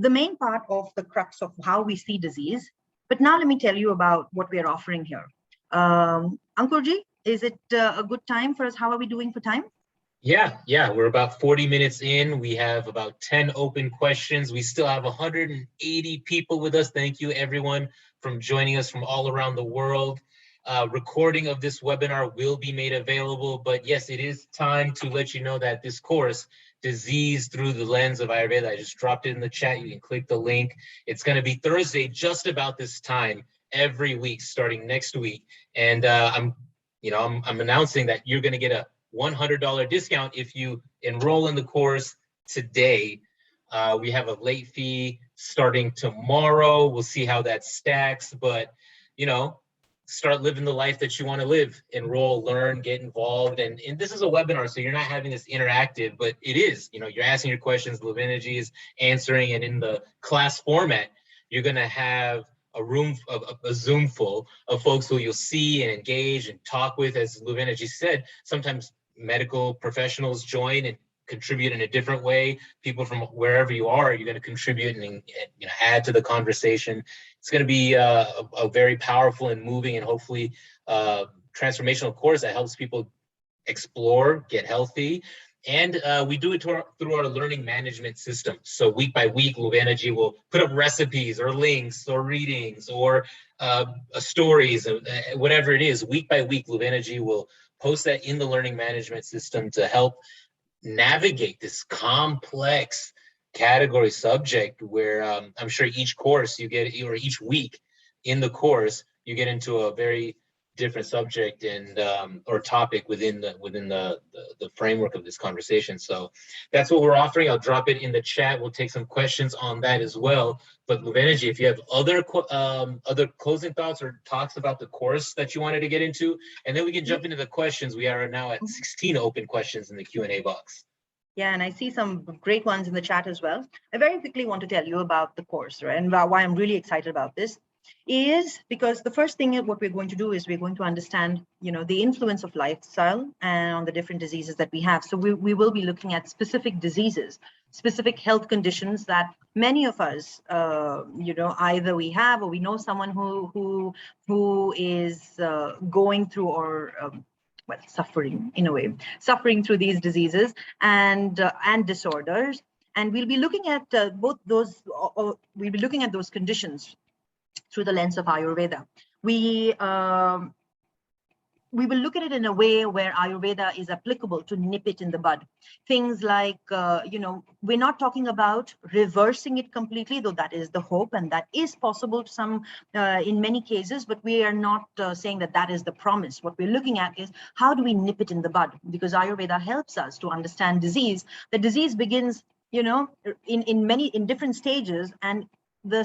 the main part of the crux of how we see disease. But now let me tell you about what we are offering here. Ankurji, is it a good time for us? How are we doing for time? Yeah, we're about 40 minutes in. We have about 10 open questions. We still have 180 people with us. Thank you, everyone, from joining us from all around the world. Recording of this webinar will be made available, but yes, it is time to let you know that this course, Disease Through the Lens of Ayurveda, I just dropped it in the chat. You can click the link. It's going to be Thursday, just about this time, every week, starting next week. And I'm announcing that you're going to get a $100 discount if you enroll in the course today. We have a late fee starting tomorrow. We'll see how that stacks, but start living the life that you want to live. Enroll, learn, get involved. And this is a webinar, so you're not having this interactive, but it is. You're asking your questions, Live Energy is answering, and in the class format, you're going to have a Zoom full of folks who you'll see and engage and talk with. As Live Energy said, sometimes medical professionals join and contribute in a different way. People from wherever you are, you're going to contribute and add to the conversation. It's going to be a very powerful and moving and hopefully transformational course that helps people explore, get healthy. And we do it through our learning management system. So week by week, Luv Energy will put up recipes or links or readings or stories, whatever it is. Week by week, Luv Energy will post that in the learning management system to help navigate this complex category subject where I'm sure each course you get, or each week in the course, you get into a very different subject and or topic within the framework of this conversation. So that's what we're offering. I'll drop it in the chat. We'll take some questions on that as well. But Luv Energy, if you have other closing thoughts or talks about the course that you wanted to get into, and then we can jump into the questions. We are now at 16 open questions in the Q&A box. Yeah, and I see some great ones in the chat as well. I very quickly want to tell you about the course, right? And why I'm really excited about this is because the first thing what we're going to do is we're going to understand, the influence of lifestyle and on the different diseases that we have. So we will be looking at specific diseases, specific health conditions that many of us, either we have or we know someone who is going through or suffering in a way, suffering through these diseases and disorders. And we'll be looking at both those, we'll be looking at those conditions through the lens of Ayurveda. We will look at it in a way where Ayurveda is applicable to nip it in the bud. Things like, we're not talking about reversing it completely, though that is the hope, and that is possible in many cases, but we are not saying that is the promise. What we're looking at is how do we nip it in the bud? Because Ayurveda helps us to understand disease. The disease begins, in different stages, and the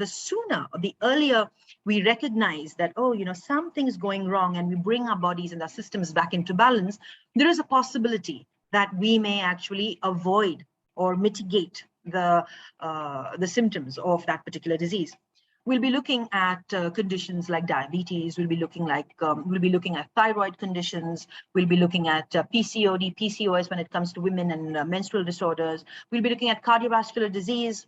sooner, the earlier we recognize that, something's going wrong, and we bring our bodies and our systems back into balance, there is a possibility that we may actually avoid or mitigate the symptoms of that particular disease. We'll be looking at conditions like diabetes. We'll be looking at thyroid conditions. We'll be looking at PCOD, PCOS when it comes to women, and menstrual disorders. We'll be looking at cardiovascular disease.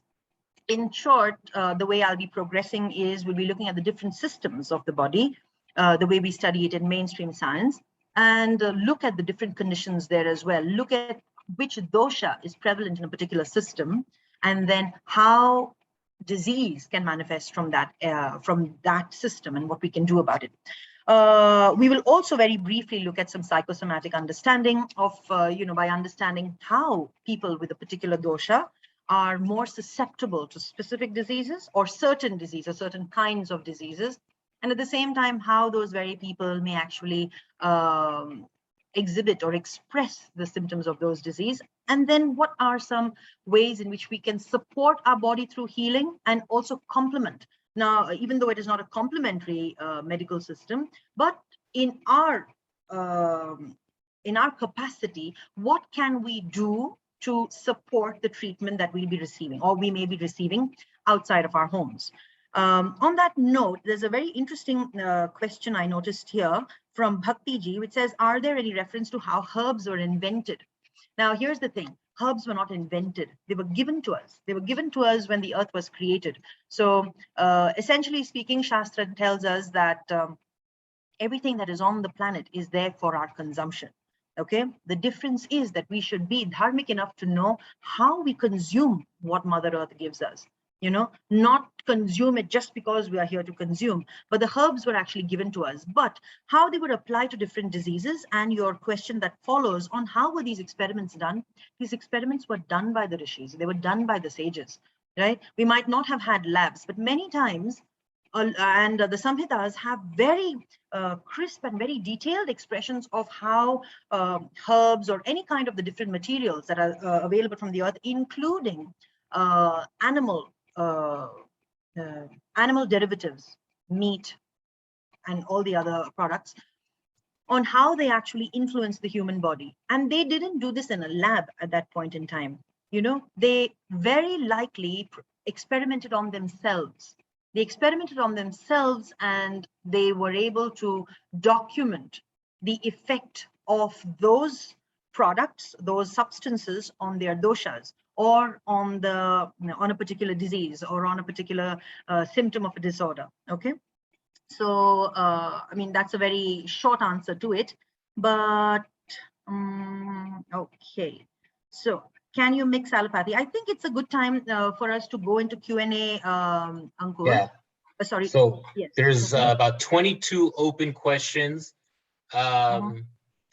In short, the way I'll be progressing is we'll be looking at the different systems of the body, the way we study it in mainstream science, and look at the different conditions there as well. Look at which dosha is prevalent in a particular system, and then how disease can manifest from that system and what we can do about it. We will also very briefly look at some psychosomatic understanding of, by understanding how people with a particular dosha are more susceptible to specific diseases or certain diseases, certain kinds of diseases, and at the same time, how those very people may actually exhibit or express the symptoms of those diseases. And then what are some ways in which we can support our body through healing and also complement. Now, even though it is not a complementary medical system, but in our capacity, what can we do to support the treatment that we'll be receiving or we may be receiving outside of our homes? On that note, there's a very interesting question I noticed here from Bhakti Ji, which says, are there any reference to how herbs were invented? Now, here's the thing. Herbs were not invented. They were given to us. They were given to us when the earth was created. So essentially speaking, Shastra tells us that everything that is on the planet is there for our consumption. Okay, the difference is that we should be dharmic enough to know how we consume what Mother Earth gives us. Not consume it just because we are here to consume, but the herbs were actually given to us, but how they would apply to different diseases. And your question that follows on, how were these experiments done? These experiments were done by the rishis, they were done by the sages, right? We might not have had labs, but many times, and the Samhitas have very crisp and very detailed expressions of how herbs or any kind of the different materials that are available from the earth, including animal derivatives, meat, and all the other products, on how they actually influence the human body. And they didn't do this in a lab at that point in time. They very likely experimented on themselves. They experimented on themselves, and they were able to document the effect of those products, those substances, on their doshas, or on a particular disease, or on a particular symptom of a disorder. Okay, so I mean, that's a very short answer to it, but okay. So can you mix allopathy? I think it's a good time for us to go into Q&A, Ankur. Yeah. Sorry. So yes. there's about 22 open questions.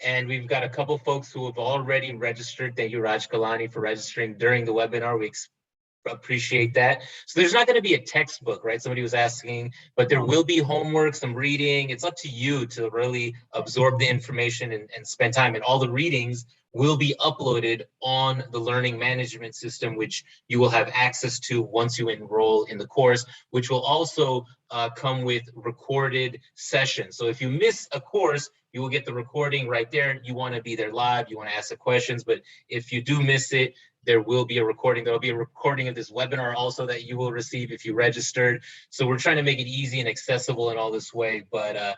And we've got a couple folks who have already registered. Thank you, Raj Kalani, for registering during the webinar. We appreciate that. So there's not going to be a textbook, right? Somebody was asking, but there will be homework, some reading. It's up to you to really absorb the information and spend time. And all the readings will be uploaded on the learning management system, which you will have access to once you enroll in the course, which will also come with recorded sessions. So if you miss a course, you will get the recording right there. You want to be there live, you want to ask the questions, but if you do miss it, there will be a recording. There will be a recording of this webinar also that you will receive if you registered. So we're trying to make it easy and accessible in all this way, but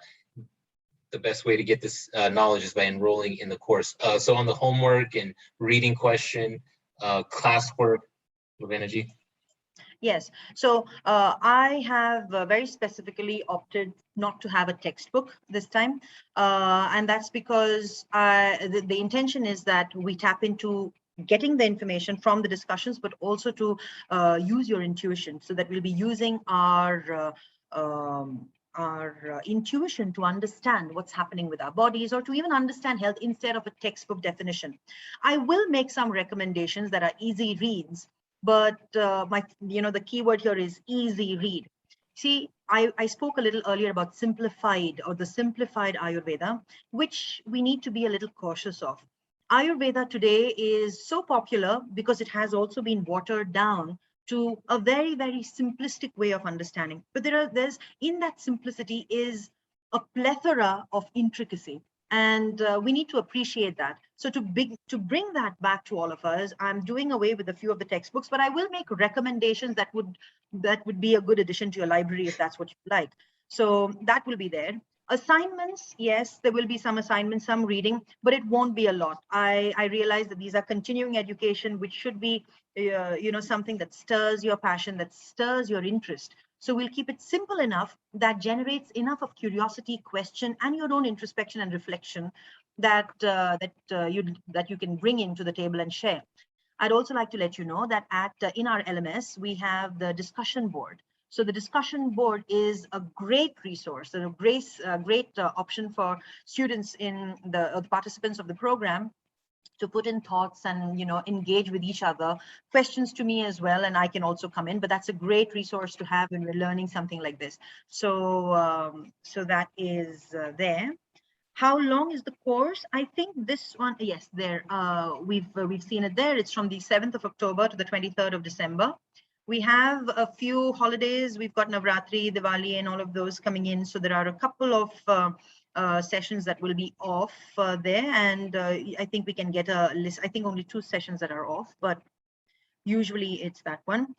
the best way to get this knowledge is by enrolling in the course. So on the homework and reading question, classwork, Luvenaji. Yes, so I have very specifically opted not to have a textbook this time. And that's because the intention is that we tap into getting the information from the discussions, but also to use your intuition, so that we'll be using our intuition to understand what's happening with our bodies, or to even understand health instead of a textbook definition. I will make some recommendations that are easy reads, but the keyword here is easy read. See, I spoke a little earlier about simplified, or the simplified Ayurveda, which we need to be a little cautious of. Ayurveda today is so popular because it has also been watered down to a very, very simplistic way of understanding. But there's in that simplicity is a plethora of intricacy. And we need to appreciate that. So to bring that back to all of us, I'm doing away with a few of the textbooks, but I will make recommendations that would be a good addition to your library if that's what you like. So that will be there. Assignments, yes, there will be some assignments, some reading, but it won't be a lot. I realize that these are continuing education, which should be something that stirs your passion, that stirs your interest. So we'll keep it simple enough that generates enough of curiosity, question, and your own introspection and reflection that you can bring into the table and share. I'd also like to let you know that in our LMS, we have the discussion board. So the discussion board is a great resource, a great option for students in the participants of the program to put in thoughts and engage with each other, questions to me as well, and I can also come in. But that's a great resource to have when we're learning something like this. So so that is there. How long is the course? I think this one, yes, there we've seen it there. It's from the 7th of October to the 23rd of December. We have a few holidays. We've got Navratri, Diwali, and all of those coming in. So there are a couple of sessions that will be off there. And I think we can get a list. I think only 2 sessions that are off, but usually it's that one.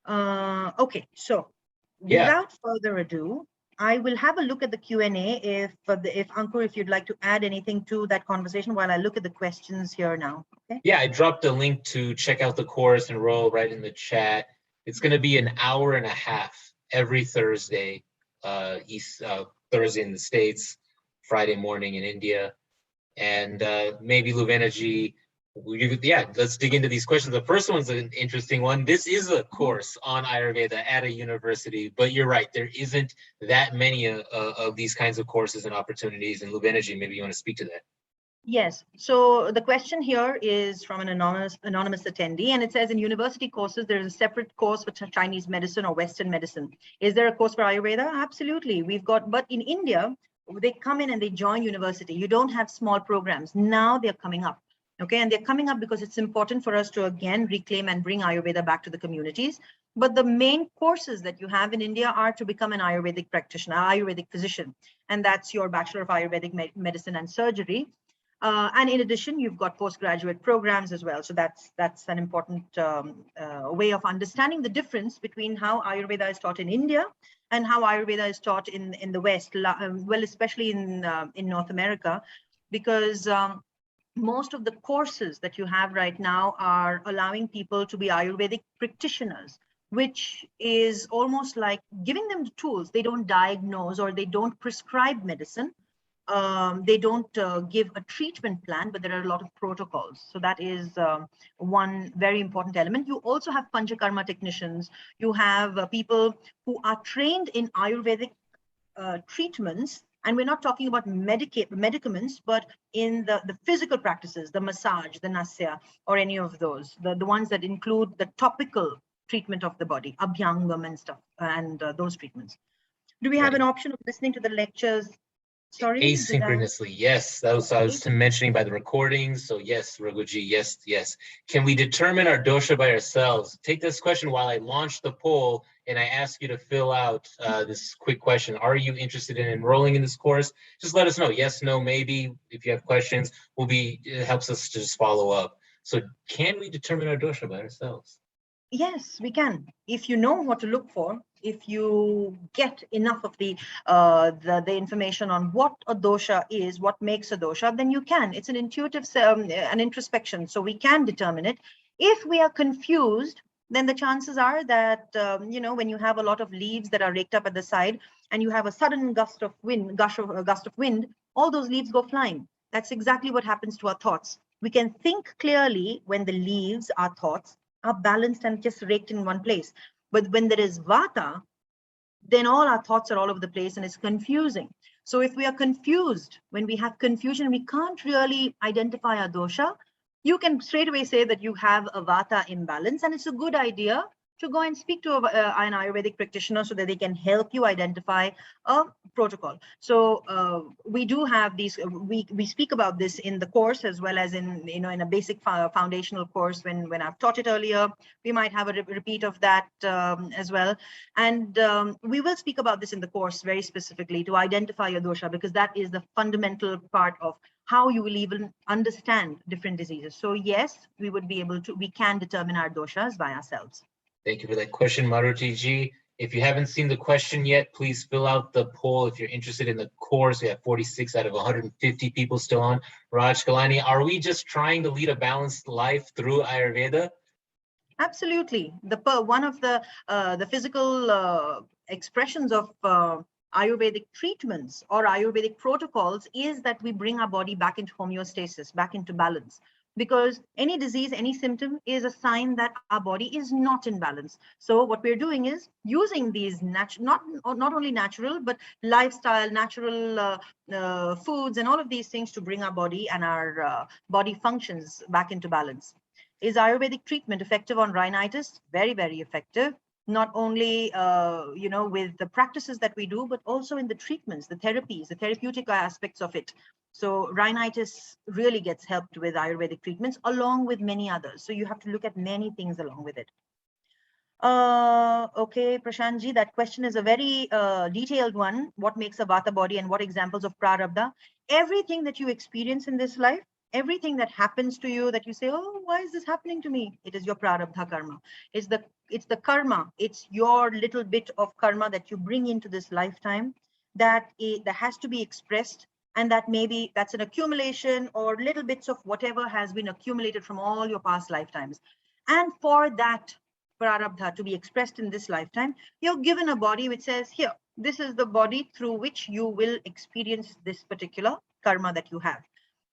Okay, so without further ado, I will have a look at the Q&A if Ankur, if you'd like to add anything to that conversation while I look at the questions here now. Okay. Yeah, I dropped a link to check out the course, enroll right in the chat. It's going to be an hour and a half every Thursday, Thursday in the States, Friday morning in India. And maybe Luvena ji, yeah, let's dig into these questions. The first one's an interesting one. This is a course on Ayurveda at a university, but you're right, there isn't that many of these kinds of courses and opportunities. And Luvena ji, maybe you want to speak to that. Yes. So the question here is from an anonymous attendee, and it says in university courses, there is a separate course for Chinese medicine or Western medicine. Is there a course for Ayurveda? Absolutely. We've got, but in India, they come in and they join university. You don't have small programs. Now they're coming up. Okay. And they're coming up because it's important for us to, again, reclaim and bring Ayurveda back to the communities. But the main courses that you have in India are to become an Ayurvedic practitioner, Ayurvedic physician. And that's your Bachelor of Ayurvedic Medicine and Surgery. And in addition, you've got postgraduate programs as well. So that's an important way of understanding the difference between how Ayurveda is taught in India and how Ayurveda is taught in the West, well, especially in North America, because most of the courses that you have right now are allowing people to be Ayurvedic practitioners, which is almost like giving them the tools. They don't diagnose or they don't prescribe medicine. They don't give a treatment plan, but there are a lot of protocols. So that is one very important element. You also have Panchakarma technicians. You have people who are trained in Ayurvedic treatments. And we're not talking about medicaments, but in the physical practices, the massage, the nasya, or any of those, the ones that include the topical treatment of the body, abhyangam and stuff, and those treatments. Do we have an option of listening to the lectures? Sorry, asynchronously, yes. That was I was mentioning by the recordings. So yes, Raghuji, yes, yes. Can we determine our dosha by ourselves? Take this question while I launch the poll, and I ask you to fill out this quick question. Are you interested in enrolling in this course? Just let us know. Yes, no, maybe. If you have questions, it helps us to just follow up. So can we determine our dosha by ourselves? Yes, we can. If you know what to look for, if you get enough of the information on what a dosha is, what makes a dosha, then you can. It's an intuitive, an introspection, so we can determine it. If we are confused, then the chances are that when you have a lot of leaves that are raked up at the side, and you have a sudden gust of wind, all those leaves go flying. That's exactly what happens to our thoughts. We can think clearly when the leaves, our thoughts, are balanced and just raked in one place. But when there is Vata, then all our thoughts are all over the place and it's confusing. So if we are confused, when we have confusion, we can't really identify our dosha, you can straight away say that you have a Vata imbalance, and it's a good idea to go and speak to an Ayurvedic practitioner so that they can help you identify a protocol. So we do have these, we speak about this in the course as well as in a basic foundational course when I've taught it earlier. We might have a repeat of that as well. And we will speak about this in the course very specifically to identify your dosha, because that is the fundamental part of how you will even understand different diseases. So yes, we can determine our doshas by ourselves. Thank you for that question, Maruti ji. If you haven't seen the question yet, please fill out the poll. If you're interested in the course, we have 46 out of 150 people still on. Raj Kalani, are we just trying to lead a balanced life through Ayurveda? Absolutely. One of the physical expressions of Ayurvedic treatments or Ayurvedic protocols is that we bring our body back into homeostasis, back into balance. Because any disease, any symptom is a sign that our body is not in balance. So what we're doing is using these not only natural, but lifestyle, natural foods and all of these things to bring our body and our body functions back into balance. Is Ayurvedic treatment effective on rhinitis? Very, very effective. Not only, with the practices that we do, but also in the treatments, the therapies, the therapeutic aspects of it. So rhinitis really gets helped with Ayurvedic treatments along with many others. So you have to look at many things along with it. Okay, Prashantji, that question is a very detailed one. What makes a Vata body and what examples of Prarabdha? Everything that you experience in this life, everything that happens to you that you say, oh, why is this happening to me? It is your Prarabdha karma. It's the karma. It's your little bit of karma that you bring into this lifetime that has to be expressed. And that maybe that's an accumulation or little bits of whatever has been accumulated from all your past lifetimes. And for that Prarabdha to be expressed in this lifetime, you're given a body which says, here, this is the body through which you will experience this particular karma that you have.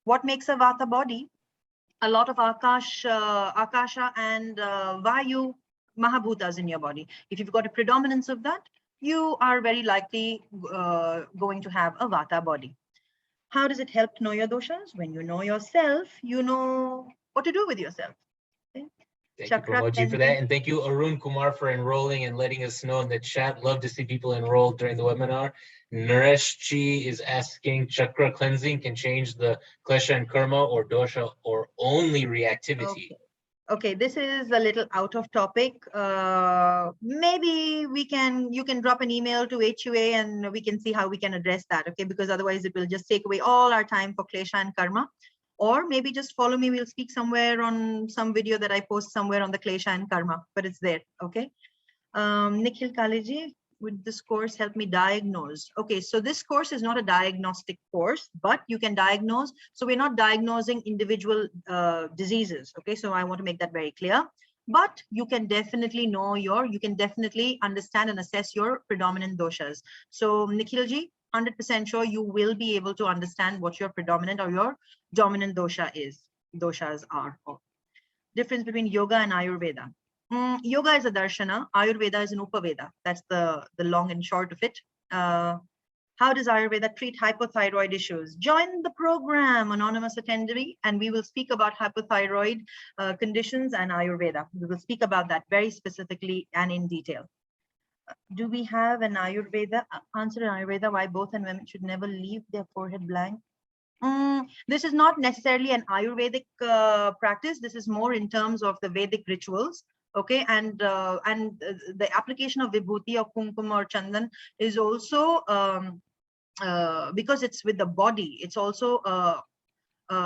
What makes a Vata body? A lot of Akasha and Vayu Mahabhutas in your body. If you've got a predominance of that, you are very likely going to have a Vata body. How does it help to know your doshas? When you know yourself, you know what to do with yourself. Okay? Thank you, Pramodji, for that. And thank you, Arun Kumar, for enrolling and letting us know in the chat. Love to see people enroll during the webinar. Nareshji is asking, chakra cleansing can change the klesha and karma or dosha or only reactivity? Okay, this is a little out of topic. Maybe you can drop an email to HUA and we can see how we can address that, okay? Because otherwise it will just take away all our time for klesha and karma. Or maybe just follow me, we'll speak somewhere on some video that I post somewhere on the klesha and karma, but it's there, okay? Nikhil Kaleji, would this course help me diagnose? Okay, so this course is not a diagnostic course, but you can diagnose. So we're not diagnosing individual diseases, okay? So I want to make that very clear. But you can definitely you can definitely understand and assess your predominant doshas. So Nikhilji, 100% sure you will be able to understand what your predominant or your dominant doshas are. Difference between yoga and Ayurveda. Yoga is a darshana, Ayurveda is an upaveda. That's the long and short of it. How does Ayurveda treat hypothyroid issues? Join the program, anonymous attendee, and we will speak about hypothyroid conditions and Ayurveda. We will speak about that very specifically and in detail. Do we have an Ayurveda answer in Ayurveda why both and women should never leave their forehead blank? This is not necessarily an Ayurvedic practice. This is more in terms of the Vedic rituals. Okay, and the application of vibhuti or kumkum or chandan is also because it's with the body. It's also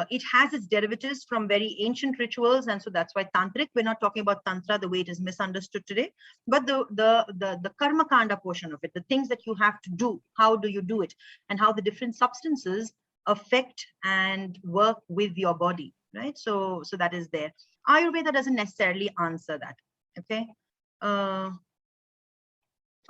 it has its derivatives from very ancient rituals, and so that's why tantric. We're not talking about tantra the way it is misunderstood today, but the karma kanda portion of it, the things that you have to do, how do you do it, and how the different substances affect and work with your body, right? So that is there. Ayurveda doesn't necessarily answer that. Okay.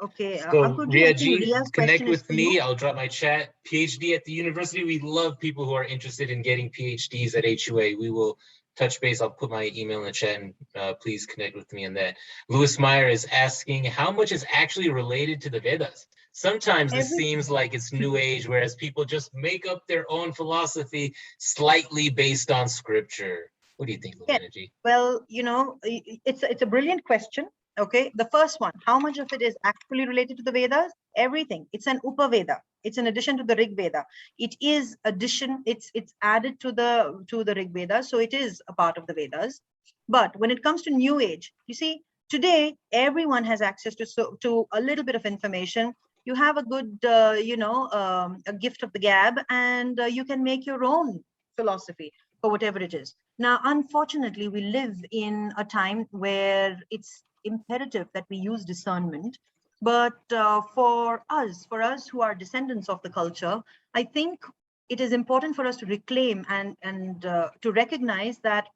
Okay. So Riaji, connect with me. I'll drop my chat. PhD at the university. We love people who are interested in getting PhDs at HUA. We will touch base. I'll put my email in the chat and please connect with me on that. Louis Meyer is asking how much is actually related to the Vedas. Sometimes this seems like it's new age, whereas people just make up their own philosophy slightly based on scripture. What do you think, Luminaji? Well, you know, it's a brilliant question. Okay, the first one, how much of it is actually related to the Vedas? Everything. It's an Upaveda. It's an addition to the Rig Veda. It is addition. It's added to the Rig Veda, so it is a part of the Vedas. But when it comes to New Age, you see, today everyone has access to a little bit of information. You have a good, a gift of the gab, and you can make your own philosophy for whatever it is. Now, unfortunately, we live in a time where it's imperative that we use discernment. But for us who are descendants of the culture, I think it is important for us to reclaim and to recognize that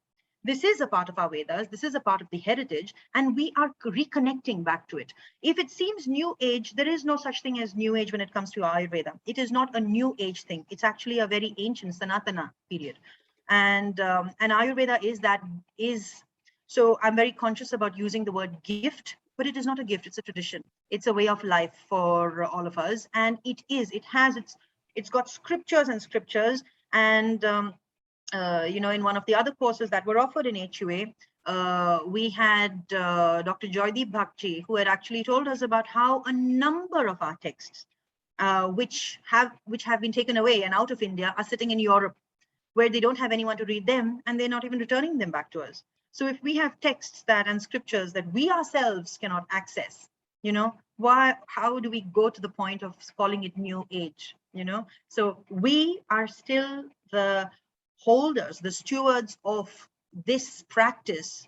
this is a part of our Vedas, this is a part of the heritage, and we are reconnecting back to it. If it seems new age, there is no such thing as new age when it comes to Ayurveda. It is not a new age thing. It's actually a very ancient Sanatana period. And Ayurveda is so I'm very conscious about using the word gift, but it is not a gift, it's a tradition. It's a way of life for all of us. And it's got scriptures and scriptures. And, in one of the other courses that were offered in HUA, we had Dr. Joydeep Bhakti, who had actually told us about how a number of our texts, which have been taken away and out of India, are sitting in Europe, where they don't have anyone to read them, and they're not even returning them back to us. So if we have texts and scriptures that we ourselves cannot access, how do we go to the point of calling it new age? So we are still the holders, the stewards of this practice,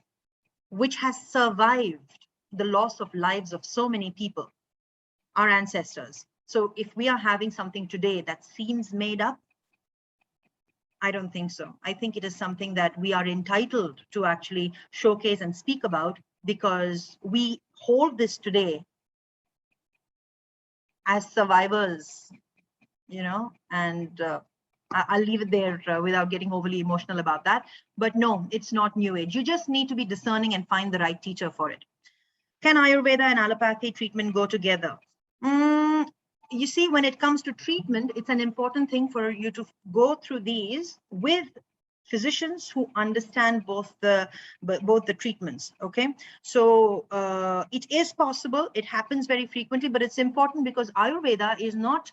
which has survived the loss of lives of so many people, our ancestors. So if we are having something today that seems made up, I don't think so. I think it is something that we are entitled to actually showcase and speak about, because we hold this today as survivors, and I'll leave it there without getting overly emotional about that. But no, it's not new age. You just need to be discerning and find the right teacher for it. Can Ayurveda and allopathy treatment go together? You see, when it comes to treatment, it's an important thing for you to go through these with physicians who understand both the treatments. Okay, so it is possible. It happens very frequently, but it's important because Ayurveda is not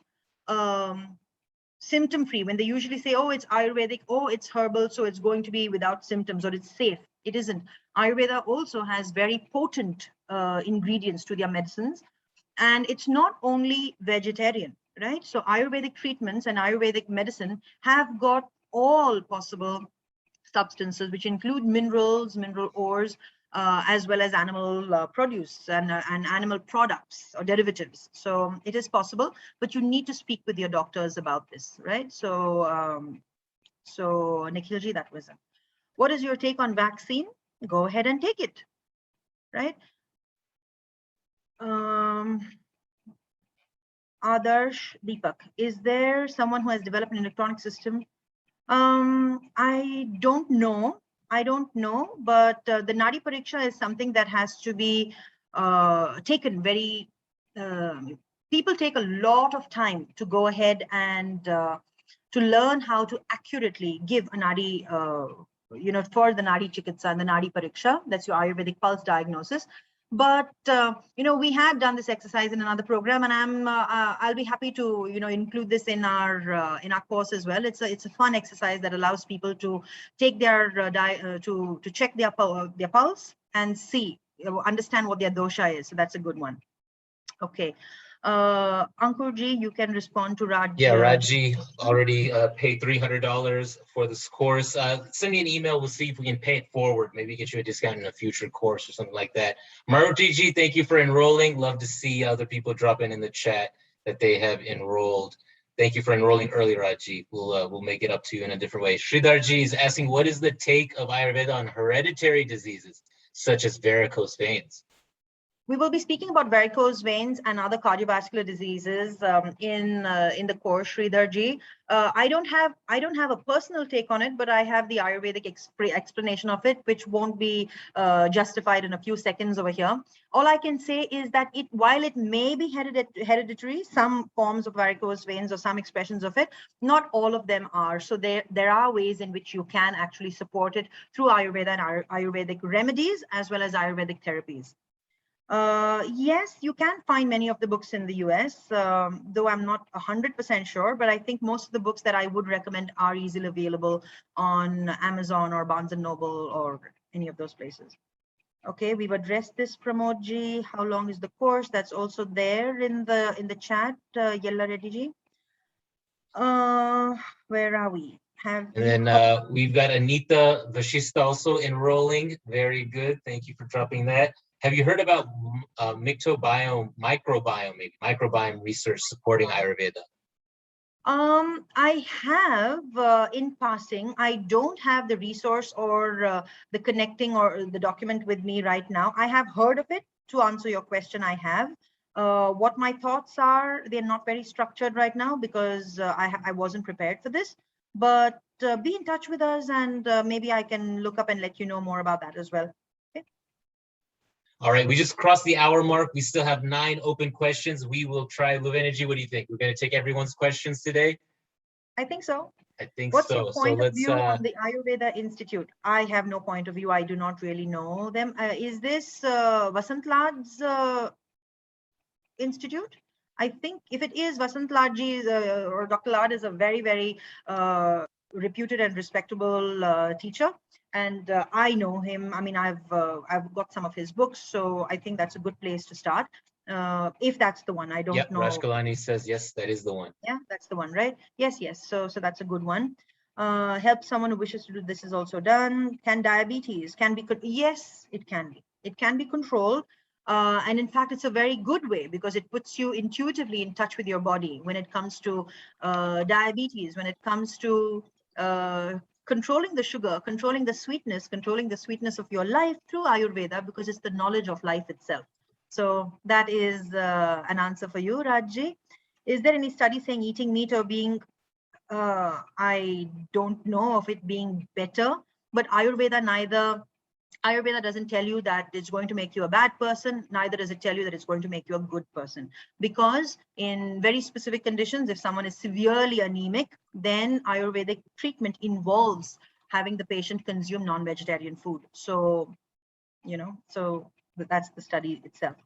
symptom free. When they usually say, oh, it's Ayurvedic, oh, it's herbal, so it's going to be without symptoms or it's safe. It isn't. Ayurveda also has very potent ingredients to their medicines. And it's not only vegetarian, right? So Ayurvedic treatments and Ayurvedic medicine have got all possible substances, which include minerals, mineral ores, as well as animal produce and animal products or derivatives. So it is possible, but you need to speak with your doctors about this, right? So, so Nikhilji, that was it. What is your take on vaccine? Go ahead and take it, right? Adarsh Deepak, is there someone who has developed an electronic system? I don't know. But the Nadi Pariksha is something that has to be taken very, people take a lot of time to go ahead and to learn how to accurately give a Nadi, for the Nadi Chikitsa and the Nadi Pariksha, that's your Ayurvedic pulse diagnosis. But we had done this exercise in another program, and I'll be happy to include this in our course as well. It's a fun exercise that allows people to take their to check their pulse and see, understand what their dosha is. So that's a good one. Okay. Ankurji, you can respond to Raj. Yeah, Raji already paid $300 for this course. Send me an email. We'll see if we can pay it forward. Maybe get you a discount in a future course or something like that. Marutiji, thank you for enrolling. Love to see other people drop in the chat that they have enrolled. Thank you for enrolling early, Raji. We'll make it up to you in a different way. Sridharji is asking, what is the take of Ayurveda on hereditary diseases such as varicose veins? We will be speaking about varicose veins and other cardiovascular diseases in the course, Sridharji. I don't have a personal take on it, but I have the Ayurvedic explanation of it, which won't be justified in a few seconds over here. All I can say is that while it may be hereditary, some forms of varicose veins or some expressions of it, not all of them are. So there are ways in which you can actually support it through Ayurveda and Ayurvedic remedies as well as Ayurvedic therapies. Yes, you can find many of the books in the US, though I'm not 100% sure, but I think most of the books that I would recommend are easily available on Amazon or Barnes & Noble or any of those places. Okay, we've addressed this, Pramodji. How long is the course? That's also there in the chat, Yella Reddy. Where are we? And then we've got Anita Vashista also enrolling. Very good. Thank you for dropping that. Have you heard about microbiome research supporting Ayurveda? I have in passing. I don't have the resource or the connecting or the document with me right now. I have heard of it. To answer your question, I have. What my thoughts are, they're not very structured right now because I wasn't prepared for this. But be in touch with us and maybe I can look up and let you know more about that as well. All right, we just crossed the hour mark. We still have 9 open questions. We will try. Luvenergy, what do you think? We're going to take everyone's questions today? I think so. I think What's so. Your point of view on the Ayurveda Institute? I have no point of view. I do not really know them. Is this Vasant Lad's institute? I think if it is, Vasant Ladji or Dr. Lad is a very, very reputed and respectable teacher. And I know him. I mean, I've got some of his books, so I think that's a good place to start. If that's the one, I don't know. Rashkalani says yes, that is the one. Yeah, that's the one, right? Yes. So that's a good one. Help someone who wishes to do this is also done. Can diabetes be? Yes, it can be. It can be controlled. And in fact, it's a very good way because it puts you intuitively in touch with your body when it comes to diabetes, when it comes to controlling the sugar, controlling the sweetness of your life through Ayurveda, because it's the knowledge of life itself. So that is an answer for you, Rajji. Is there any study saying eating meat or being I don't know of it being better, but Ayurveda doesn't tell you that it's going to make you a bad person, neither does it tell you that it's going to make you a good person. Because in very specific conditions, if someone is severely anemic, then Ayurvedic treatment involves having the patient consume non-vegetarian food. So, so that's the study itself.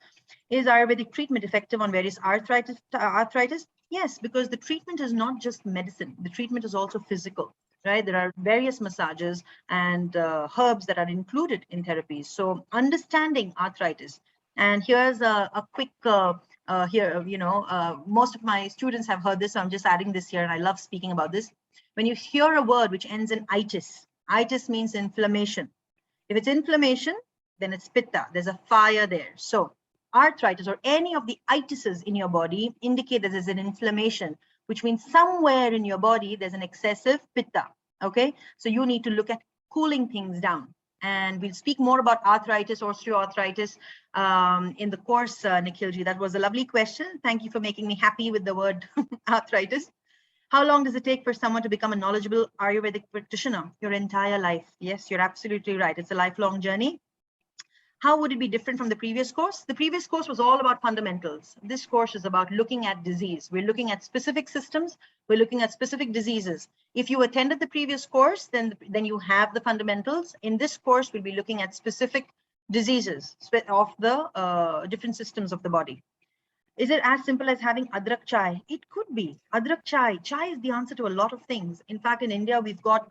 Is Ayurvedic treatment effective on various arthritis? Yes, because the treatment is not just medicine. The treatment is also physical, right? There are various massages and herbs that are included in therapies. So understanding arthritis. And here's a quick, most of my students have heard this, so I'm just adding this here, and I love speaking about this. When you hear a word which ends in itis, itis means inflammation. If it's inflammation, then it's pitta. There's a fire there. So arthritis or any of the itises in your body indicate that there's an inflammation, which means somewhere in your body there's an excessive pitta. Okay, so you need to look at cooling things down. And we'll speak more about arthritis, osteoarthritis in the course, Nikhilji. That was a lovely question. Thank you for making me happy with the word arthritis. How long does it take for someone to become a knowledgeable Ayurvedic practitioner? Your entire life. Yes, you're absolutely right. It's a lifelong journey. How would it be different from the previous course? The previous course was all about fundamentals. This course is about looking at disease. We're looking at specific systems. We're looking at specific diseases. If you attended the previous course, then you have the fundamentals. In this course, we'll be looking at specific diseases of the different systems of the body. Is it as simple as having adrak chai? It could be. Adrak chai. Chai is the answer to a lot of things. In fact, in India, we've got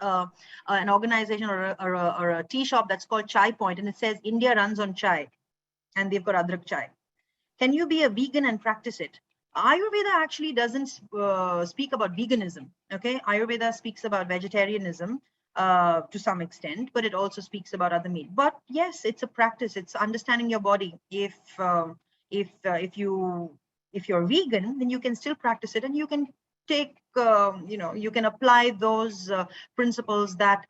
an organization or a tea shop that's called Chai Point, and it says India runs on chai, and they've got adrak chai. Can you be a vegan and practice it? Ayurveda actually doesn't speak about veganism. Okay, Ayurveda speaks about vegetarianism to some extent, but it also speaks about other meat. But yes, it's a practice. It's understanding your body. If you're vegan, then you can still practice it, and you can take you can apply those principles that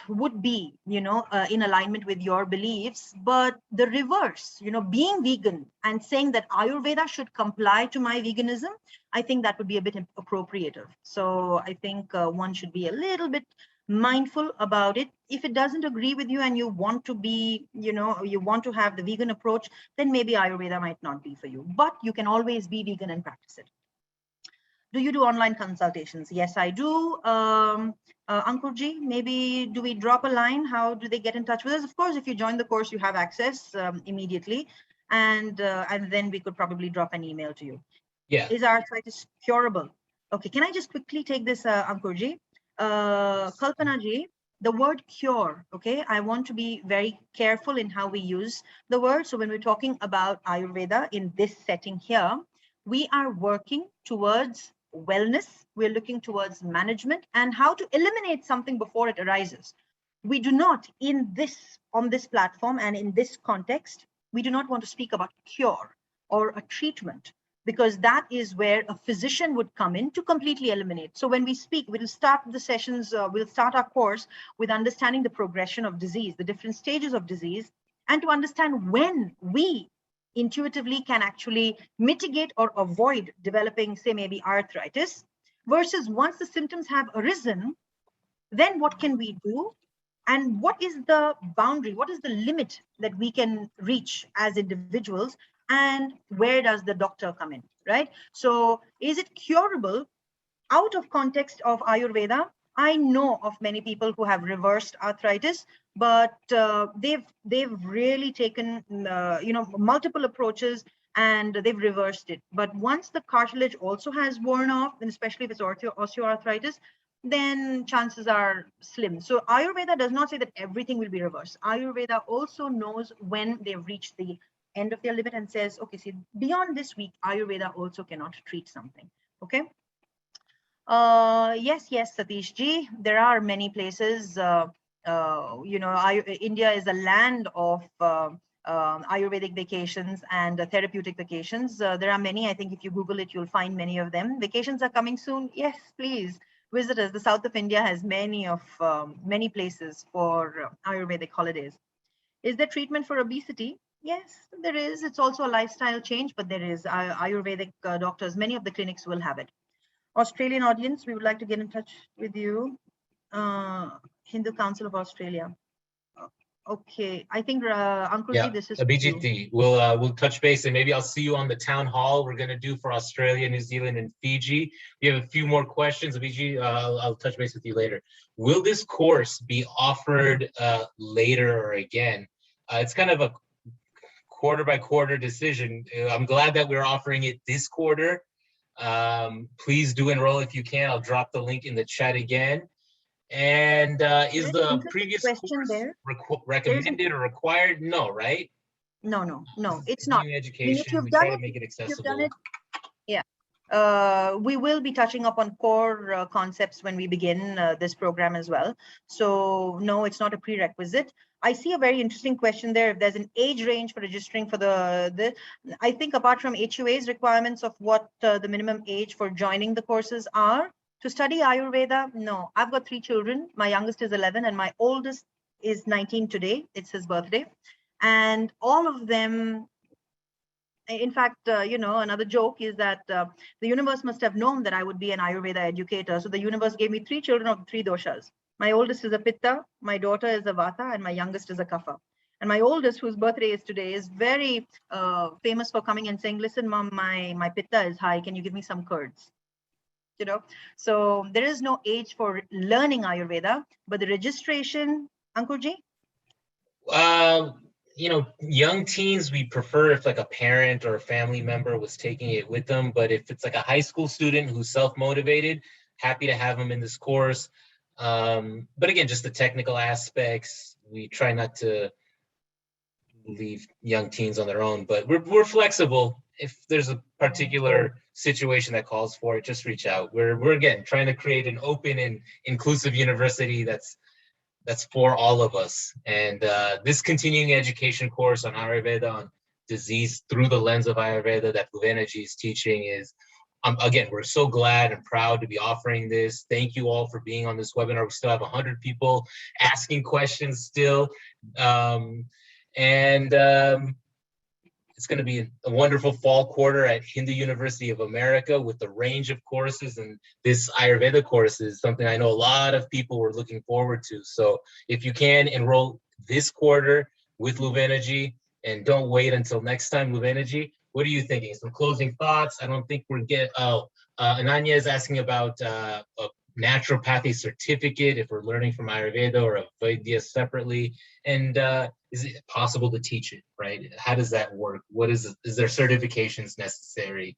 would be in alignment with your beliefs. But the reverse, being vegan and saying that Ayurveda should comply to my veganism, I think that would be a bit appropriative. So I think one should be a little bit mindful about it. If it doesn't agree with you and you want to be, you want to have the vegan approach, then maybe Ayurveda might not be for you, but you can always be vegan and practice it. Do you do online consultations? Yes, I do. Ankurji, maybe do we drop a line? How do they get in touch with us? Of course, if you join the course, you have access immediately, and then we could probably drop an email to you. Yeah. Is arthritis curable? Okay, can I just quickly take this, Ankurji? Kalpana ji, the word cure, okay, I want to be very careful in how we use the word. So when we're talking about Ayurveda in this setting here, we are working towards wellness. We're looking towards management and how to eliminate something before it arises. We do not, on this platform and in this context, we do not want to speak about cure or a treatment, because that is where a physician would come in to completely eliminate. So when we speak, we'll start the sessions, we'll start our course with understanding the progression of disease, the different stages of disease, and to understand when we intuitively can actually mitigate or avoid developing, say, maybe arthritis, versus once the symptoms have arisen, then what can we do? And what is the boundary? What is the limit that we can reach as individuals? And where does the doctor come in, right? So is it curable? Out of context of Ayurveda, I know of many people who have reversed arthritis, but they've really taken multiple approaches and they've reversed it. But once the cartilage also has worn off, and especially if it's osteoarthritis, then chances are slim. So Ayurveda does not say that everything will be reversed. Ayurveda also knows when they've reached the end of their limit and says, okay, see, beyond this week, Ayurveda also cannot treat something. Okay. Yes, Satish ji, there are many places. India is a land of Ayurvedic vacations and therapeutic vacations. There are many. I think if you Google it, you'll find many of them. Vacations are coming soon. Yes, please visit us. The south of India has many places for Ayurvedic holidays. Is there treatment for obesity? Yes, there is. It's also a lifestyle change, but there is. Ayurvedic doctors, many of the clinics will have it. Australian audience, we would like to get in touch with you. Hindu Council of Australia. Okay, I think Yeah, Ankurji, this is for you. Abhijit, we'll touch base, and maybe I'll see you on the town hall we're going to do for Australia, New Zealand, and Fiji. We have a few more questions, Abhijit. I'll touch base with you later. Will this course be offered later or again? It's kind of a quarter by quarter decision. I'm glad that we're offering it this quarter. Please do enroll if you can. I'll drop the link in the chat again. And is Very the interesting previous question course there. recommended or required? No, right? No, This is it's not. continuing I mean, if education. you've We done try to it, make it you've done accessible. it. Yeah. We will be touching up on core concepts when we begin this program as well. So no, it's not a prerequisite. I see a very interesting question there. If there's an age range for registering for the I think apart from HUA's requirements of what the minimum age for joining the courses are, to study Ayurveda, no. I've got 3 children. My youngest is 11 and my oldest is 19 today. It's his birthday. And all of them, in fact, another joke is that the universe must have known that I would be an Ayurveda educator. So the universe gave me 3 children of 3 doshas. My oldest is a Pitta, my daughter is a Vata, and my youngest is a Kapha. And my oldest, whose birthday is today, is very famous for coming and saying, "Listen, mom, my Pitta is high. Can you give me some curds?" So there is no age for learning Ayurveda, but the registration, Ankurji? Young teens, we prefer if like a parent or a family member was taking it with them. But if it's like a high school student who's self-motivated, happy to have them in this course. But again, just the technical aspects, we try not to leave young teens on their own, but we're flexible. If there's a particular situation that calls for it, just reach out. We're again trying to create an open and inclusive university that's for all of us. And this continuing education course on Ayurveda, on disease through the lens of Ayurveda that Bhuvaneji is teaching is, again, we're so glad and proud to be offering this. Thank you all for being on this webinar. We still have 100 people asking questions still. It's going to be a wonderful fall quarter at Hindu University of America with the range of courses, and this Ayurveda course is something I know a lot of people were looking forward to. So if you can enroll this quarter with Bhuvaneji, and don't wait until next time, Bhuvaneji, what are you thinking? Some closing thoughts? I don't think we're Ananya is asking about a naturopathy certificate if we're learning from Ayurveda or a Veda separately. And is it possible to teach it, right? How does that work? Is there certifications necessary?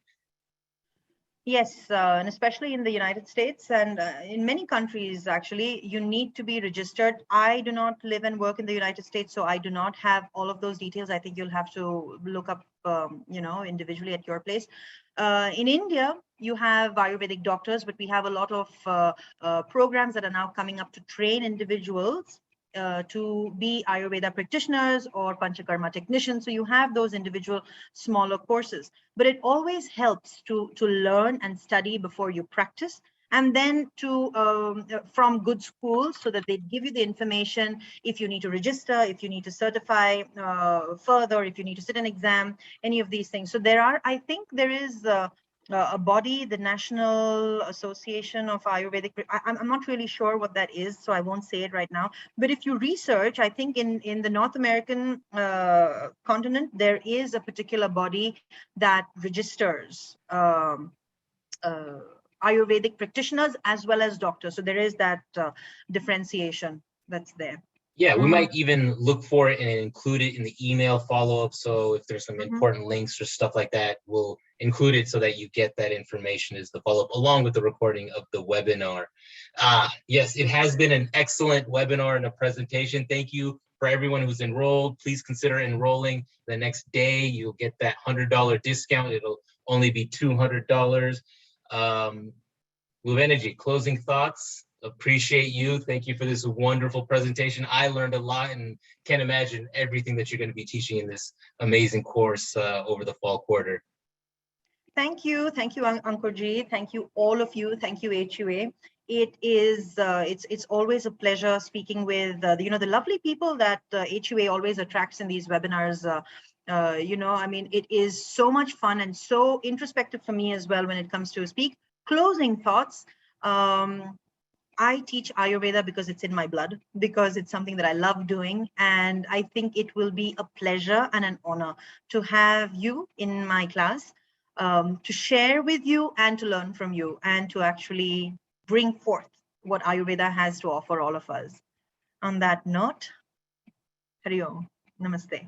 Yes, and especially in the United States and in many countries, actually, you need to be registered. I do not live and work in the United States, so I do not have all of those details. I think you'll have to look up, individually at your place. In India, you have Ayurvedic doctors, but we have a lot of programs that are now coming up to train individuals to be Ayurveda practitioners or Panchakarma technicians. So you have those individual smaller courses, but it always helps to learn and study before you practice, and then from good schools so that they give you the information if you need to register, if you need to certify further, if you need to sit an exam, any of these things. So I think there is a body, the National Association of Ayurvedic. I'm not really sure what that is, so I won't say it right now. But if you research, I think in the North American continent, there is a particular body that registers Ayurvedic practitioners as well as doctors. So there is that differentiation that's there. Yeah, we might even look for it and include it in the email follow-up. So if there's some important links or stuff like that, we'll include it so that you get that information as the follow-up along with the recording of the webinar. Yes, it has been an excellent webinar and a presentation. Thank you for everyone who's enrolled. Please consider enrolling the next day. You'll get that $100 discount. It'll only be $200. Bhuvaneji, closing thoughts? Appreciate you. Thank you for this wonderful presentation. I learned a lot and can't imagine everything that you're going to be teaching in this amazing course over the fall quarter. Thank you, Ankurji. Thank you, all of you. Thank you, HUA. It is it's always a pleasure speaking with the lovely people that HUA always attracts in these webinars. I mean, it is so much fun and so introspective for me as well when it comes to speak. Closing thoughts. I teach Ayurveda because it's in my blood, because it's something that I love doing. And I think it will be a pleasure and an honor to have you in my class, to share with you and to learn from you and to actually bring forth what Ayurveda has to offer all of us. On that note, Hari Om. Namaste.